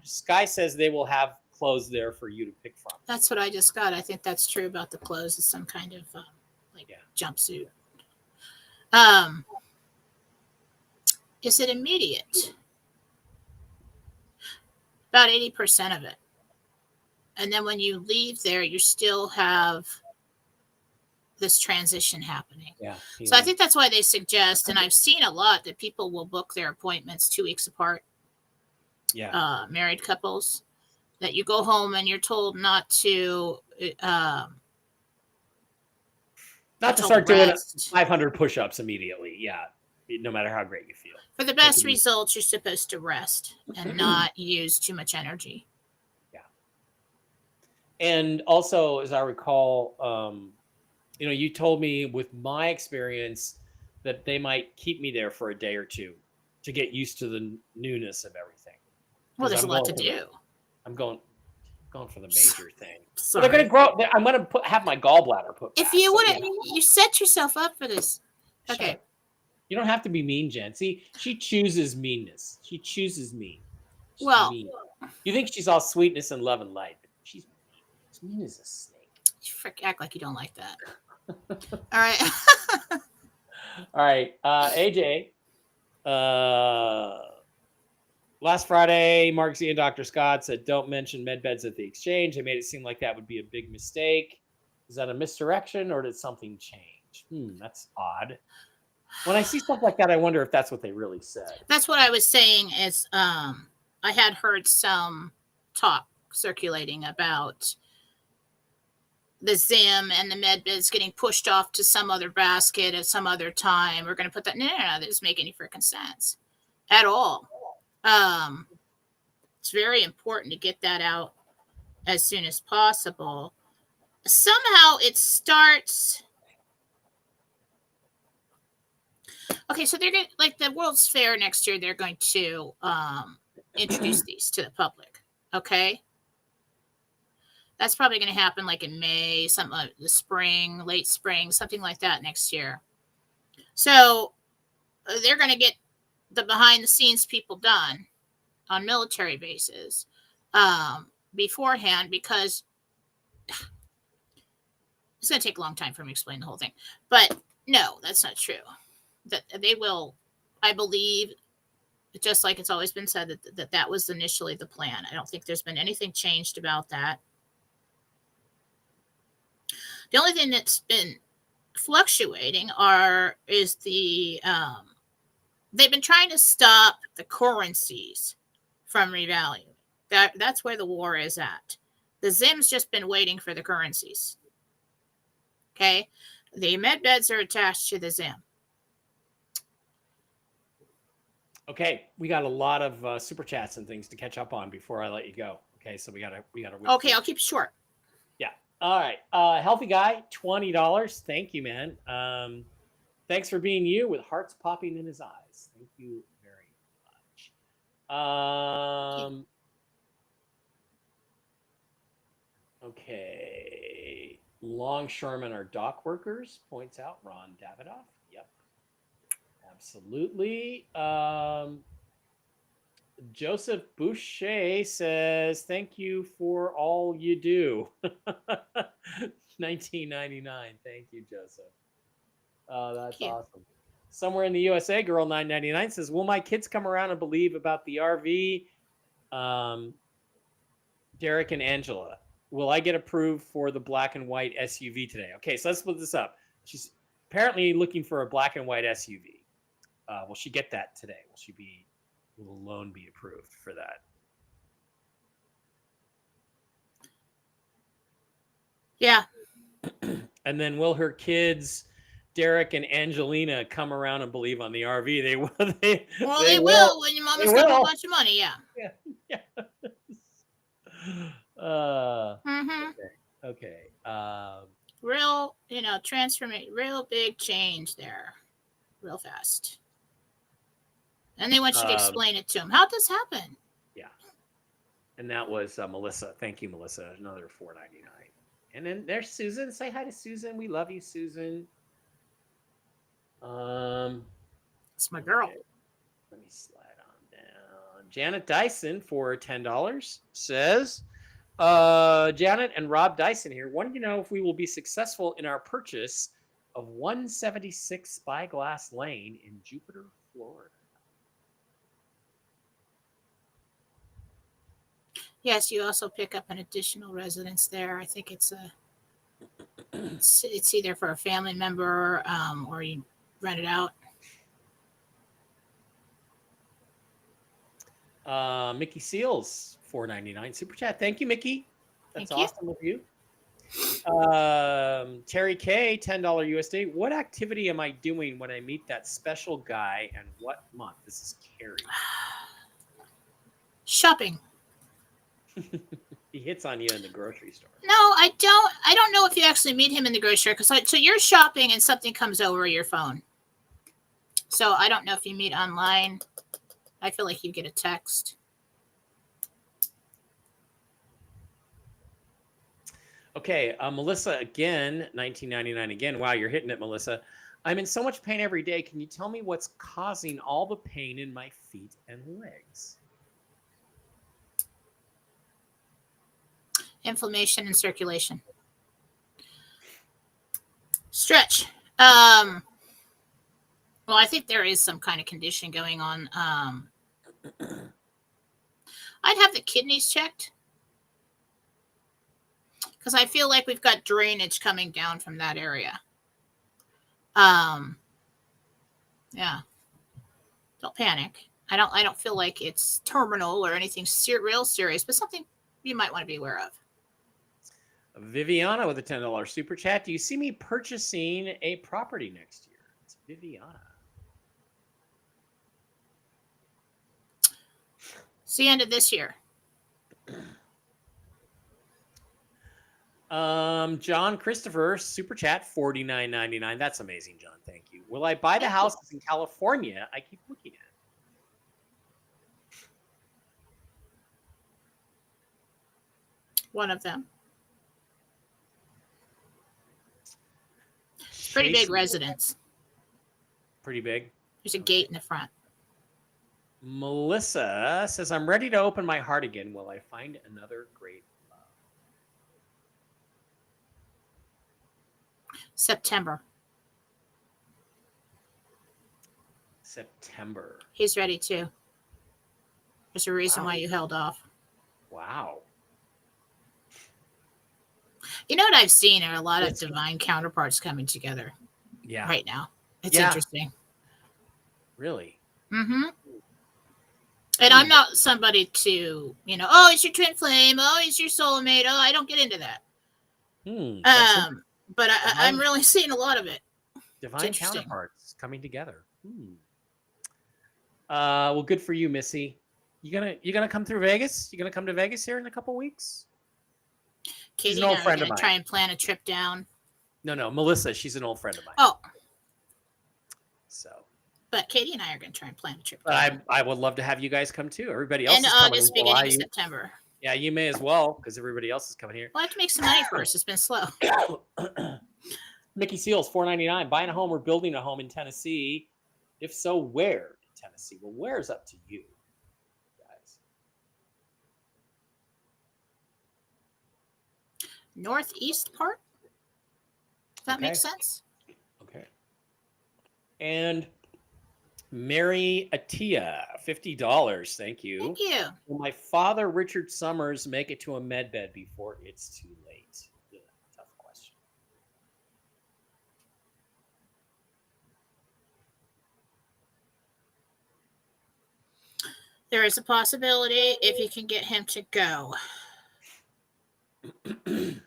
Speaker 1: Sky says they will have clothes there for you to pick from.
Speaker 2: That's what I just got. I think that's true about the clothes. It's some kind of jumpsuit. Is it immediate? About 80% of it. And then when you leave there, you still have this transition happening.
Speaker 1: Yeah.
Speaker 2: So I think that's why they suggest, and I've seen a lot, that people will book their appointments 2 weeks apart.
Speaker 1: Yeah.
Speaker 2: Married couples, that you go home and you're told not to
Speaker 1: start doing 500 push-ups immediately. Yeah. No matter how great you feel.
Speaker 2: For the best results, you're supposed to rest and not use too much energy.
Speaker 1: Yeah. And also, as I recall, you told me with my experience that they might keep me there for a day or two to get used to the newness of everything.
Speaker 2: Well, there's a lot to do.
Speaker 1: I'm going for the major thing.
Speaker 2: Sorry.
Speaker 1: But they're going to grow. I'm going to have my gallbladder put back.
Speaker 2: If you wouldn't, you set yourself up for this. Okay.
Speaker 1: Sure. You don't have to be mean, Jen. See, she chooses meanness. She chooses mean. She's mean. You think she's all sweetness and love and light. She's mean. She's mean as a snake.
Speaker 2: You act like you don't like that. All right.
Speaker 1: All right. AJ. Last Friday, Mark Z and Dr. Scott said, don't mention med beds at the exchange. They made it seem like that would be a big mistake. Is that a misdirection or did something change? That's odd. When I see stuff like that, I wonder if that's what they really said.
Speaker 2: That's what I was saying is I had heard some talk circulating about the Zim and the med beds getting pushed off to some other basket at some other time. We're going to put that. No, that doesn't make any freaking sense at all. It's very important to get that out as soon as possible. Somehow it starts. Okay, so they're going to, like the World's Fair next year, they're going to introduce these to the public. Okay. That's probably going to happen like in May, the spring, late spring, something like that next year. So they're going to get the behind the scenes people done on military bases beforehand, because it's going to take a long time for me to explain the whole thing. But no, that's not true. That they will, I believe, just like it's always been said, that was initially the plan. I don't think there's been anything changed about that. The only thing that's been fluctuating is the they've been trying to stop the currencies from revaluing. That's where the war is at. The Zim's just been waiting for the currencies. Okay, the med beds are attached to the Zim.
Speaker 1: Okay, we got a lot of super chats and things to catch up on before I let you go. Okay, so we gotta.
Speaker 2: Okay, I'll keep it short.
Speaker 1: Yeah. All right. Healthy guy, $20. Thank you, man. Thanks for being you with hearts popping in his eyes. Thank you very much. Okay. Longshoremen are dock workers, points out Ron Davidoff. Yep. Absolutely. Joseph Boucher says, thank you for all you do. 1999. Thank you, Joseph. That's awesome. somewhere in the USA, girl 999 says, will my kids come around and believe about the RV? Derek and Angela, will I get approved for the black and white SUV today? Okay, so let's split this up. She's apparently looking for a black and white SUV. Will she get that today? Will the loan be approved for that?
Speaker 2: Yeah.
Speaker 1: And then will her kids, Derek and Angelina, come around and believe on the RV? They will. They
Speaker 2: will when your mama's got a bunch of money. Yeah.
Speaker 1: Yeah. Okay.
Speaker 2: Real, transformation, real big change there, real fast. And they want you to explain it to them. How'd this happen?
Speaker 1: Yeah. And that was Melissa. Thank you, Melissa. Another $4.99. And then there's Susan. Say hi to Susan. We love you, Susan.
Speaker 2: It's my girl.
Speaker 1: Okay. Let me slide on down. Janet Dyson for $10 says, Janet and Rob Dyson here wanted to know if we will be successful in our purchase of 176 Spyglass Lane in Jupiter, Florida.
Speaker 2: Yes, you also pick up an additional residence there. I think it's either for a family member or you rent it out.
Speaker 1: Mickey Seals, $4.99 super chat. Thank you, Mickey. That's awesome of you. Terry K, $10 USD. What activity am I doing when I meet that special guy, and what month? This is Carrie.
Speaker 2: Shopping.
Speaker 1: He hits on you in the grocery store.
Speaker 2: No, I don't know if you actually meet him in the grocery store, so you're shopping and something comes over your phone. So I don't know if you meet online. I feel like you get a text.
Speaker 1: Okay, Melissa again, $19.99 again. Wow, you're hitting it, Melissa. I'm in so much pain every day. Can you tell me what's causing all the pain in my feet and legs?
Speaker 2: Inflammation and circulation. Stretch. Well, I think there is some kind of condition going on. I'd have the kidneys checked because I feel like we've got drainage coming down from that area. Yeah. Don't panic. I don't feel like it's terminal or anything real serious, but something you might want to be aware of.
Speaker 1: Viviana with a $10 super chat. Do you see me purchasing a property next year? It's Viviana.
Speaker 2: It's the end of this year.
Speaker 1: John Christopher super chat, $49.99. That's amazing, John. Thank you. Will I buy the houses in California I keep looking at?
Speaker 2: One of them. Pretty big residence.
Speaker 1: Pretty big.
Speaker 2: There's a gate in the front.
Speaker 1: Melissa says, I'm ready to open my heart again. Will I find another great love?
Speaker 2: September. He's ready too. There's a reason why you held off.
Speaker 1: Wow.
Speaker 2: You know what I've seen are a lot of divine counterparts coming together.
Speaker 1: Yeah.
Speaker 2: Right now. It's interesting.
Speaker 1: Really?
Speaker 2: Mm-hmm. And I'm not somebody to, oh, it's your twin flame. Oh, it's your soulmate. Oh, I don't get into that. But I'm really seeing a lot of it.
Speaker 1: Divine counterparts coming together. Well, good for you, Missy. You gonna come through Vegas? You gonna come to Vegas here in a couple weeks?
Speaker 2: Katie and I are going to try and plan a trip down.
Speaker 1: No, Melissa. She's an old friend of mine.
Speaker 2: Oh.
Speaker 1: So.
Speaker 2: But Katie and I are going to try and plan a trip
Speaker 1: down. I would love to have you guys come too. Everybody else
Speaker 2: is
Speaker 1: coming.
Speaker 2: August, beginning of September.
Speaker 1: Yeah, you may as well because everybody else is coming here.
Speaker 2: Well, I have to make some money first. It's been slow.
Speaker 1: Mickey Seals, $4.99. Buying a home or building a home in Tennessee? If so, where in Tennessee? Well, where's up to you?
Speaker 2: Northeast part? Does that make sense?
Speaker 1: Okay. And Mary Atia, $50. Thank you.
Speaker 2: Thank you.
Speaker 1: Will my father, Richard Summers, make it to a med bed before it's too late? Ugh, tough question.
Speaker 2: There is a possibility if you can get him to go. And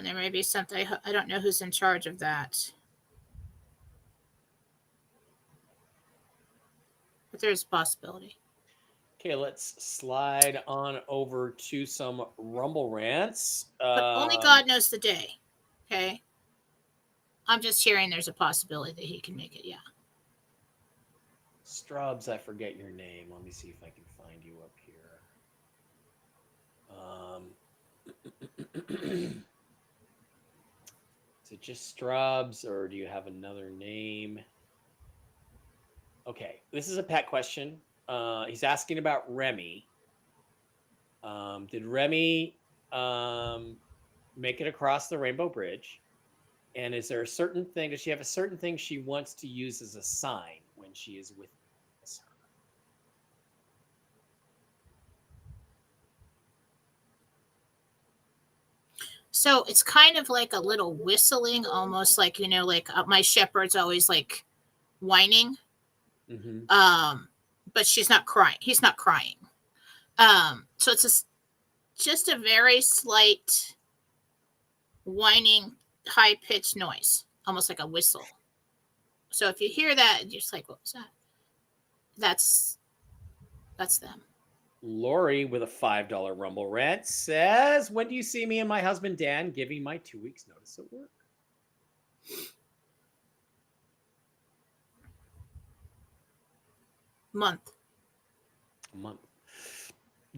Speaker 2: there may be something, I don't know who's in charge of that. But there's a possibility.
Speaker 1: Okay, let's slide on over to some Rumble rants.
Speaker 2: But only God knows the day. Okay. I'm just hearing there's a possibility that he can make it. Yeah.
Speaker 1: Strubs, I forget your name. Let me see if I can find you up here. Is it just Strubs, or do you have another name? Okay, this is a pet question. He's asking about Remy. Did Remy make it across the Rainbow Bridge? And is there a certain thing, does she have a certain thing she wants to use as a sign when she is with us?
Speaker 2: So it's kind of like a little whistling, almost like, like my shepherd's always like whining.
Speaker 1: Mm-hmm.
Speaker 2: But she's not crying. He's not crying. So it's just a very slight whining, high-pitched noise, almost like a whistle. So if you hear that, you're just like, what was that? That's them.
Speaker 1: Lori with a $5 Rumble rant says, when do you see me and my husband Dan giving my 2 weeks notice at work?
Speaker 2: Month.
Speaker 1: A month.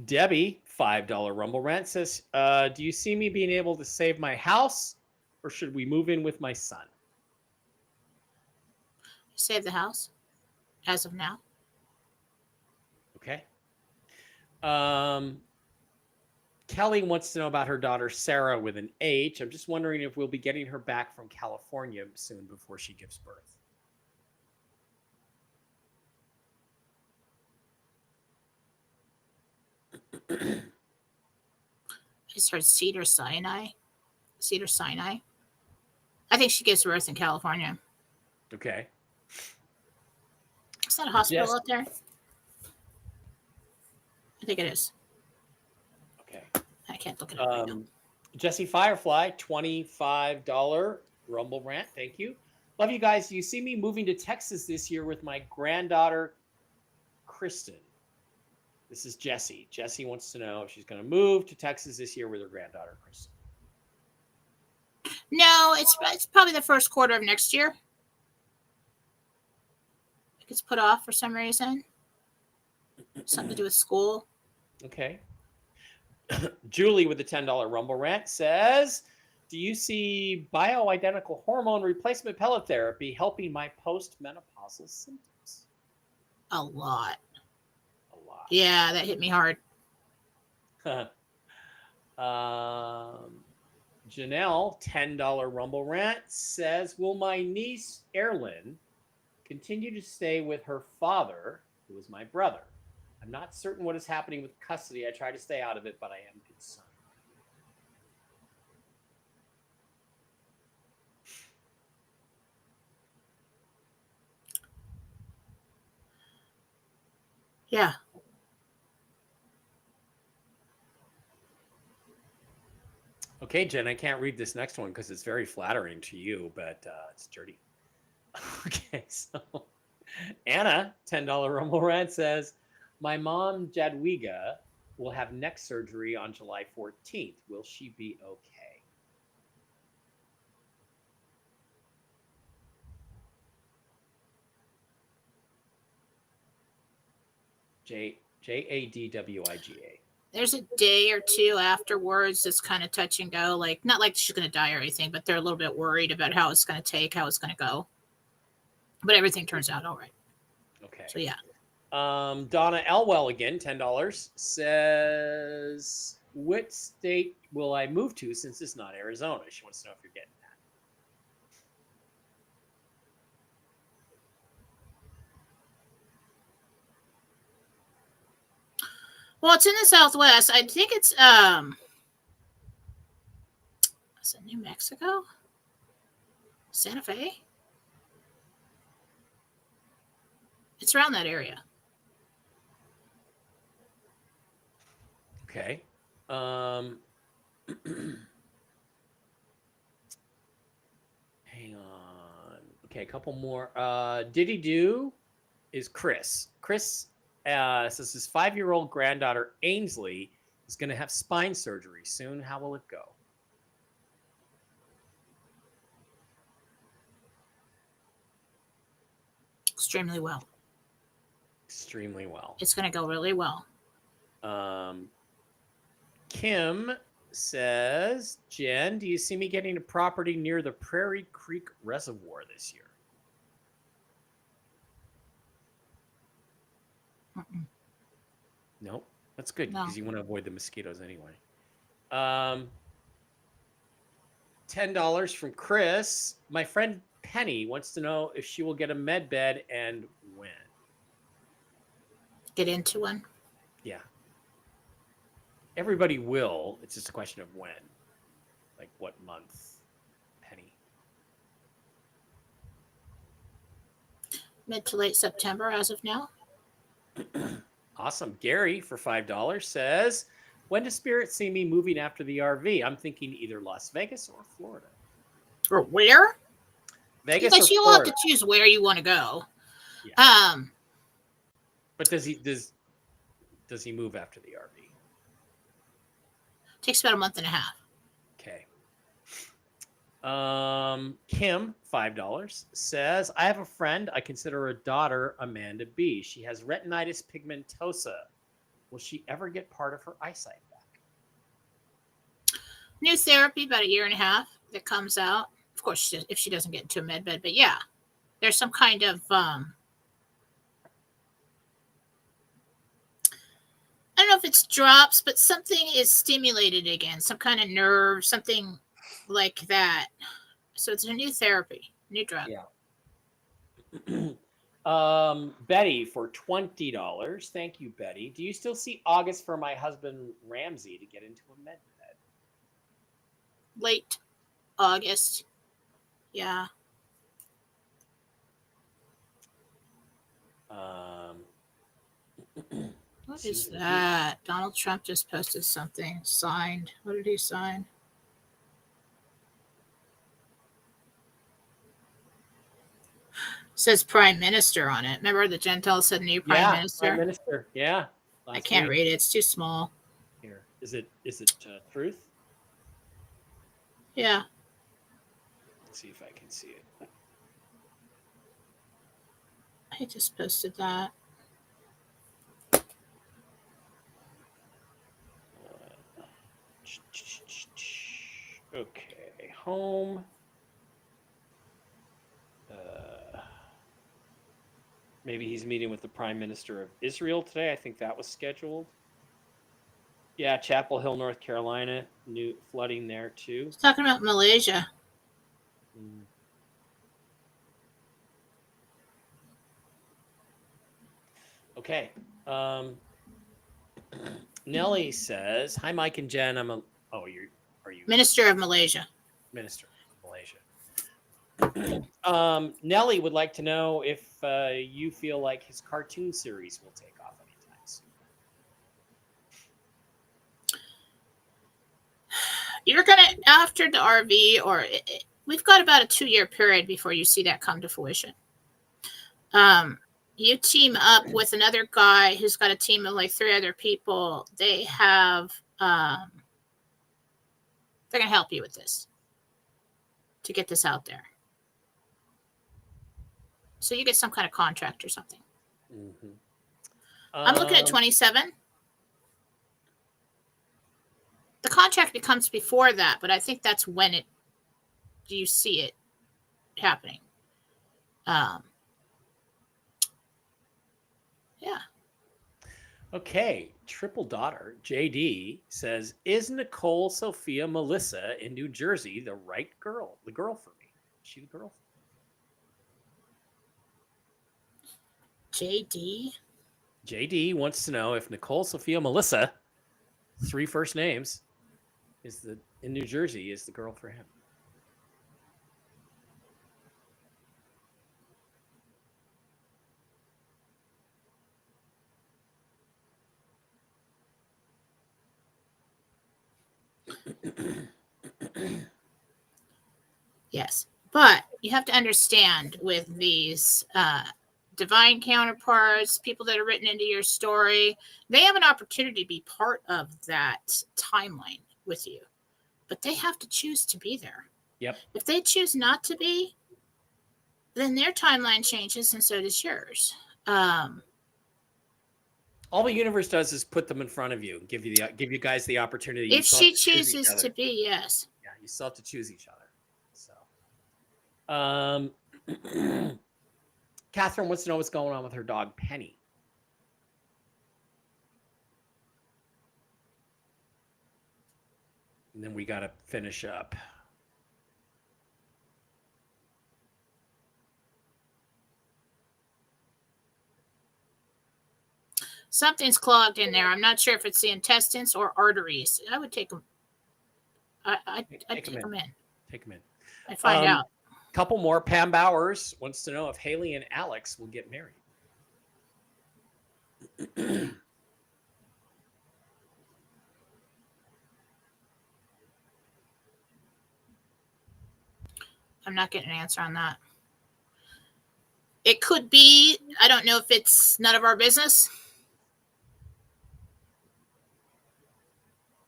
Speaker 1: Debbie, $5 Rumble rant says, do you see me being able to save my house, or should we move in with my son?
Speaker 2: Save the house as of now.
Speaker 1: Okay. Kelly wants to know about her daughter Sarah with an H. I'm just wondering if we'll be getting her back from California soon before she gives birth.
Speaker 2: I just heard Cedar Sinai. I think she gives birth in California.
Speaker 1: Okay.
Speaker 2: Is that a hospital up there? I think it is.
Speaker 1: Okay.
Speaker 2: I can't look it up right now.
Speaker 1: Jesse Firefly, $25 Rumble rant. Thank you. Love you guys. You see me moving to Texas this year with my granddaughter, Kristen. This is Jessie. Jessie wants to know if she's going to move to Texas this year with her granddaughter, Kristen.
Speaker 2: No, it's probably the first quarter of next year. It gets put off for some reason. Something to do with school.
Speaker 1: Okay. Julie with the $10 Rumble rant says, do you see bioidentical hormone replacement pellet therapy helping my postmenopausal symptoms?
Speaker 2: A lot.
Speaker 1: A lot.
Speaker 2: Yeah, that hit me hard.
Speaker 1: Janelle, $10 Rumble rant says, will my niece Erlyn continue to stay with her father, who is my brother? I'm not certain what is happening with custody. I try to stay out of it, but I am concerned.
Speaker 2: Yeah.
Speaker 1: Okay, Jen, I can't read this next one because it's very flattering to you, but it's dirty. Okay, so Anna, $10 Rumble rant says, my mom, Jadwiga, will have neck surgery on July 14th. Will she be okay? Jadwiga.
Speaker 2: There's a day or two afterwards that's kind of touch and go. Like, not like she's going to die or anything, but they're a little bit worried about how it's going to take, how it's going to go. But everything turns out all right.
Speaker 1: Okay.
Speaker 2: So, yeah.
Speaker 1: Donna Elwell again, $10, says, what state will I move to since it's not Arizona? She wants to know if you're getting that.
Speaker 2: Well, it's in the Southwest. I think it's is it New Mexico? Santa Fe? It's around that area.
Speaker 1: Okay. Hang on. Okay, a couple more. Diddy Do is Chris. Chris says his 5-year-old granddaughter Ainsley is going to have spine surgery soon. How will it go?
Speaker 2: Extremely well.
Speaker 1: Extremely well.
Speaker 2: It's going to go really well.
Speaker 1: Kim says, Jen, do you see me getting a property near the Prairie Creek Reservoir this year?
Speaker 2: Mm-mm.
Speaker 1: Nope. That's good
Speaker 2: No.
Speaker 1: because you want to avoid the mosquitoes anyway. $10 from Chris. My friend Penny wants to know if she will get a med bed and when.
Speaker 2: Get into one.
Speaker 1: Yeah. Everybody will. It's just a question of when. Like what month, Penny?
Speaker 2: Mid to late September as of now.
Speaker 1: Awesome. Gary for $5 says, when does Spirit see me moving after the RV? I'm thinking either Las Vegas or Florida.
Speaker 2: Or where?
Speaker 1: Vegas
Speaker 2: Because
Speaker 1: or
Speaker 2: you'll
Speaker 1: Florida.
Speaker 2: have to choose where you want to go.
Speaker 1: Yeah. But does he move after the RV?
Speaker 2: Takes about a month and a half.
Speaker 1: Okay. Kim, $5, says, I have a friend I consider her daughter, Amanda B. She has retinitis pigmentosa. Will she ever get part of her eyesight back?
Speaker 2: New therapy, about a year and a half that comes out. Of course, if she doesn't get into a med bed, but yeah, there's some kind of I don't know if it's drops, but something is stimulated again, some kind of nerve, something like that. So it's a new therapy, new drug.
Speaker 1: Yeah. Betty for $20. Thank you, Betty. Do you still see August for my husband Ramsey to get into a med bed?
Speaker 2: Late August. Yeah. What is that? Donald Trump just posted something signed. What did he sign? It says Prime Minister on it. Remember the Jentel said new Prime Minister?
Speaker 1: Prime Minister. Yeah.
Speaker 2: I can't read it. It's too small.
Speaker 1: Here. Is it truth?
Speaker 2: Yeah.
Speaker 1: Let's see if I can see it.
Speaker 2: I just posted that.
Speaker 1: Okay, home. Maybe he's meeting with the Prime Minister of Israel today. I think that was scheduled. Yeah, Chapel Hill, North Carolina. New flooding there too.
Speaker 2: He's talking about Malaysia.
Speaker 1: Okay. Nellie says, "Hi, Mike and Jen. Are you
Speaker 2: Minister of Malaysia?
Speaker 1: Minister of Malaysia." Nellie would like to know if you feel like his cartoon series will take off anytime soon.
Speaker 2: You're gonna, after the RV, or we've got about a 2-year period before you see that come to fruition. You team up with another guy who's got a team of like 3 other people. They have, they're gonna help you with this to get this out there. So you get some kind of contract or something.
Speaker 1: Mm-hmm.
Speaker 2: I'm looking at 27. The contract becomes before that, but I think that's when you see it happening. Yeah.
Speaker 1: Okay, triple daughter JD says, "Is Nicole Sophia Melissa in New Jersey the right girl? The girl for me? Is she the girl?"
Speaker 2: JD.
Speaker 1: JD wants to know if Nicole, Sophia, Melissa, 3 first names, in New Jersey is the girl for him.
Speaker 2: Yes. But you have to understand with these divine counterparts, people that are written into your story, they have an opportunity to be part of that timeline with you. But they have to choose to be there.
Speaker 1: Yep.
Speaker 2: If they choose not to be, then their timeline changes and so does yours.
Speaker 1: All the universe does is put them in front of you, give you guys the opportunity.
Speaker 2: If she chooses to be, yes.
Speaker 1: Yeah, you still have to choose each other. So, Catherine wants to know what's going on with her dog Penny. And then we got to finish up.
Speaker 2: Something's clogged in there. I'm not sure if it's the intestines or arteries. I would take them. I'd take them in.
Speaker 1: Take them in.
Speaker 2: I'd find out.
Speaker 1: Couple more. Pam Bowers wants to know if Haley and Alex will get married.
Speaker 2: I'm not getting an answer on that. It could be. I don't know if it's none of our business.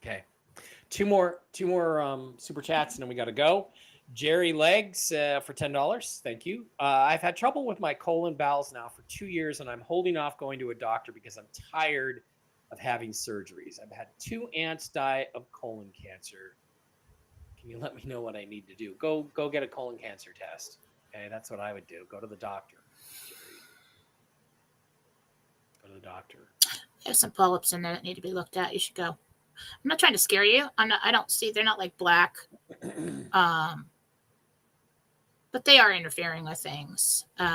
Speaker 1: Okay. Two more super chats, and then we got to go. Jerry Legs for $10. Thank you. I've had trouble with my colon bowels now for 2 years, and I'm holding off going to a doctor because I'm tired of having surgeries. I've had 2 aunts die of colon cancer. Can you let me know what I need to do? Go get a colon cancer test. Okay, that's what I would do. Go to the doctor. Jerry. Go to the doctor.
Speaker 2: There's some polyps in there that need to be looked at. You should go. I'm not trying to scare you. I don't see. They're not like black. But they are interfering with things. They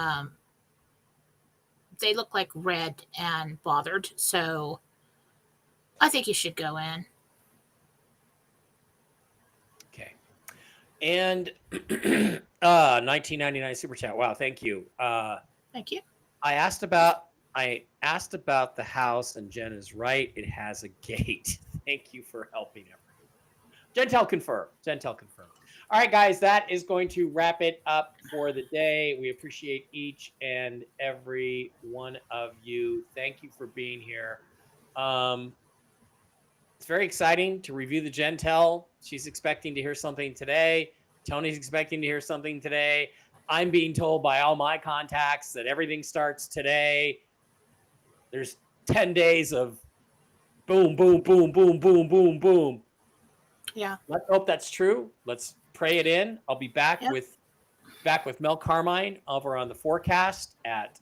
Speaker 2: look like red and bothered. So I think you should go in.
Speaker 1: Okay. And 1999 super chat. Wow, thank you.
Speaker 2: Thank you.
Speaker 1: I asked about the house, and Jen is right. It has a gate. Thank you for helping everyone. Jentel confirm. All right, guys, that is going to wrap it up for the day. We appreciate each and every one of you. Thank you for being here. It's very exciting to review the Jentel. She's expecting to hear something today. Tony's expecting to hear something today. I'm being told by all my contacts that everything starts today. There's 10 days of boom, boom, boom, boom, boom, boom, boom.
Speaker 2: Yeah.
Speaker 1: Let's hope that's true. Let's pray it in. I'll be back with Mel Carmine over on the forecast at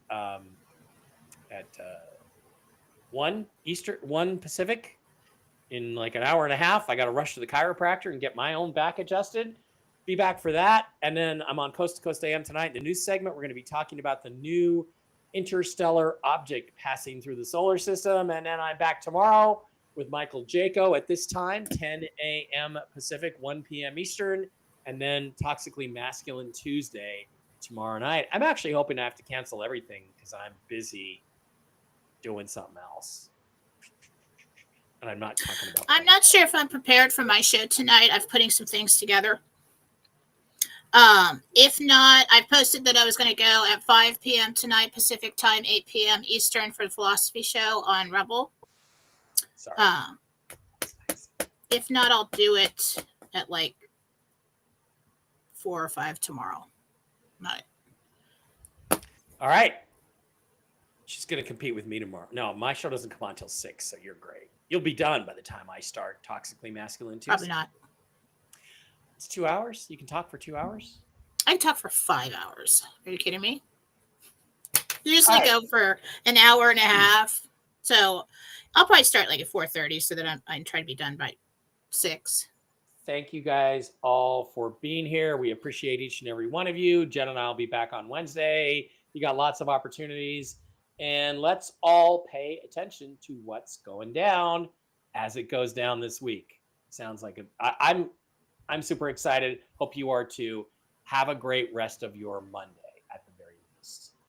Speaker 1: 1 Pacific in like an hour and a half. I got to rush to the chiropractor and get my own back adjusted. Be back for that. And then I'm on Coast to Coast AM tonight. In the news segment, we're going to be talking about the new interstellar object passing through the solar system. And then I'm back tomorrow with Michael Jaco at this time, 10 a.m. Pacific, 1 p.m. Eastern, and then Toxically Masculine Tuesday tomorrow night. I'm actually hoping I have to cancel everything because I'm busy doing something else. And I'm not talking about
Speaker 2: I'm not sure if I'm prepared for my show tonight. I'm putting some things together. If not, I posted that I was going to go at 5 p.m. tonight Pacific time, 8 p.m. Eastern for the philosophy show on Rebel.
Speaker 1: Sorry.
Speaker 2: If not, I'll do it at like 4 or 5 tomorrow night.
Speaker 1: All right. She's going to compete with me tomorrow. No, my show doesn't come on until 6, so you're great. You'll be done by the time I start Toxically Masculine Tuesday.
Speaker 2: Probably not.
Speaker 1: It's 2 hours. You can talk for 2 hours.
Speaker 2: I can talk for 5 hours. Are you kidding me? Usually go for an hour and a half. So I'll probably start like at 4:30 so that I'm trying to be done by 6.
Speaker 1: Thank you guys all for being here. We appreciate each and every one of you. Jen and I will be back on Wednesday. You got lots of opportunities. and let's all pay attention to what's going down as it goes down this week. Sounds like I'm super excited. Hope you are too. Have a great rest of your Monday.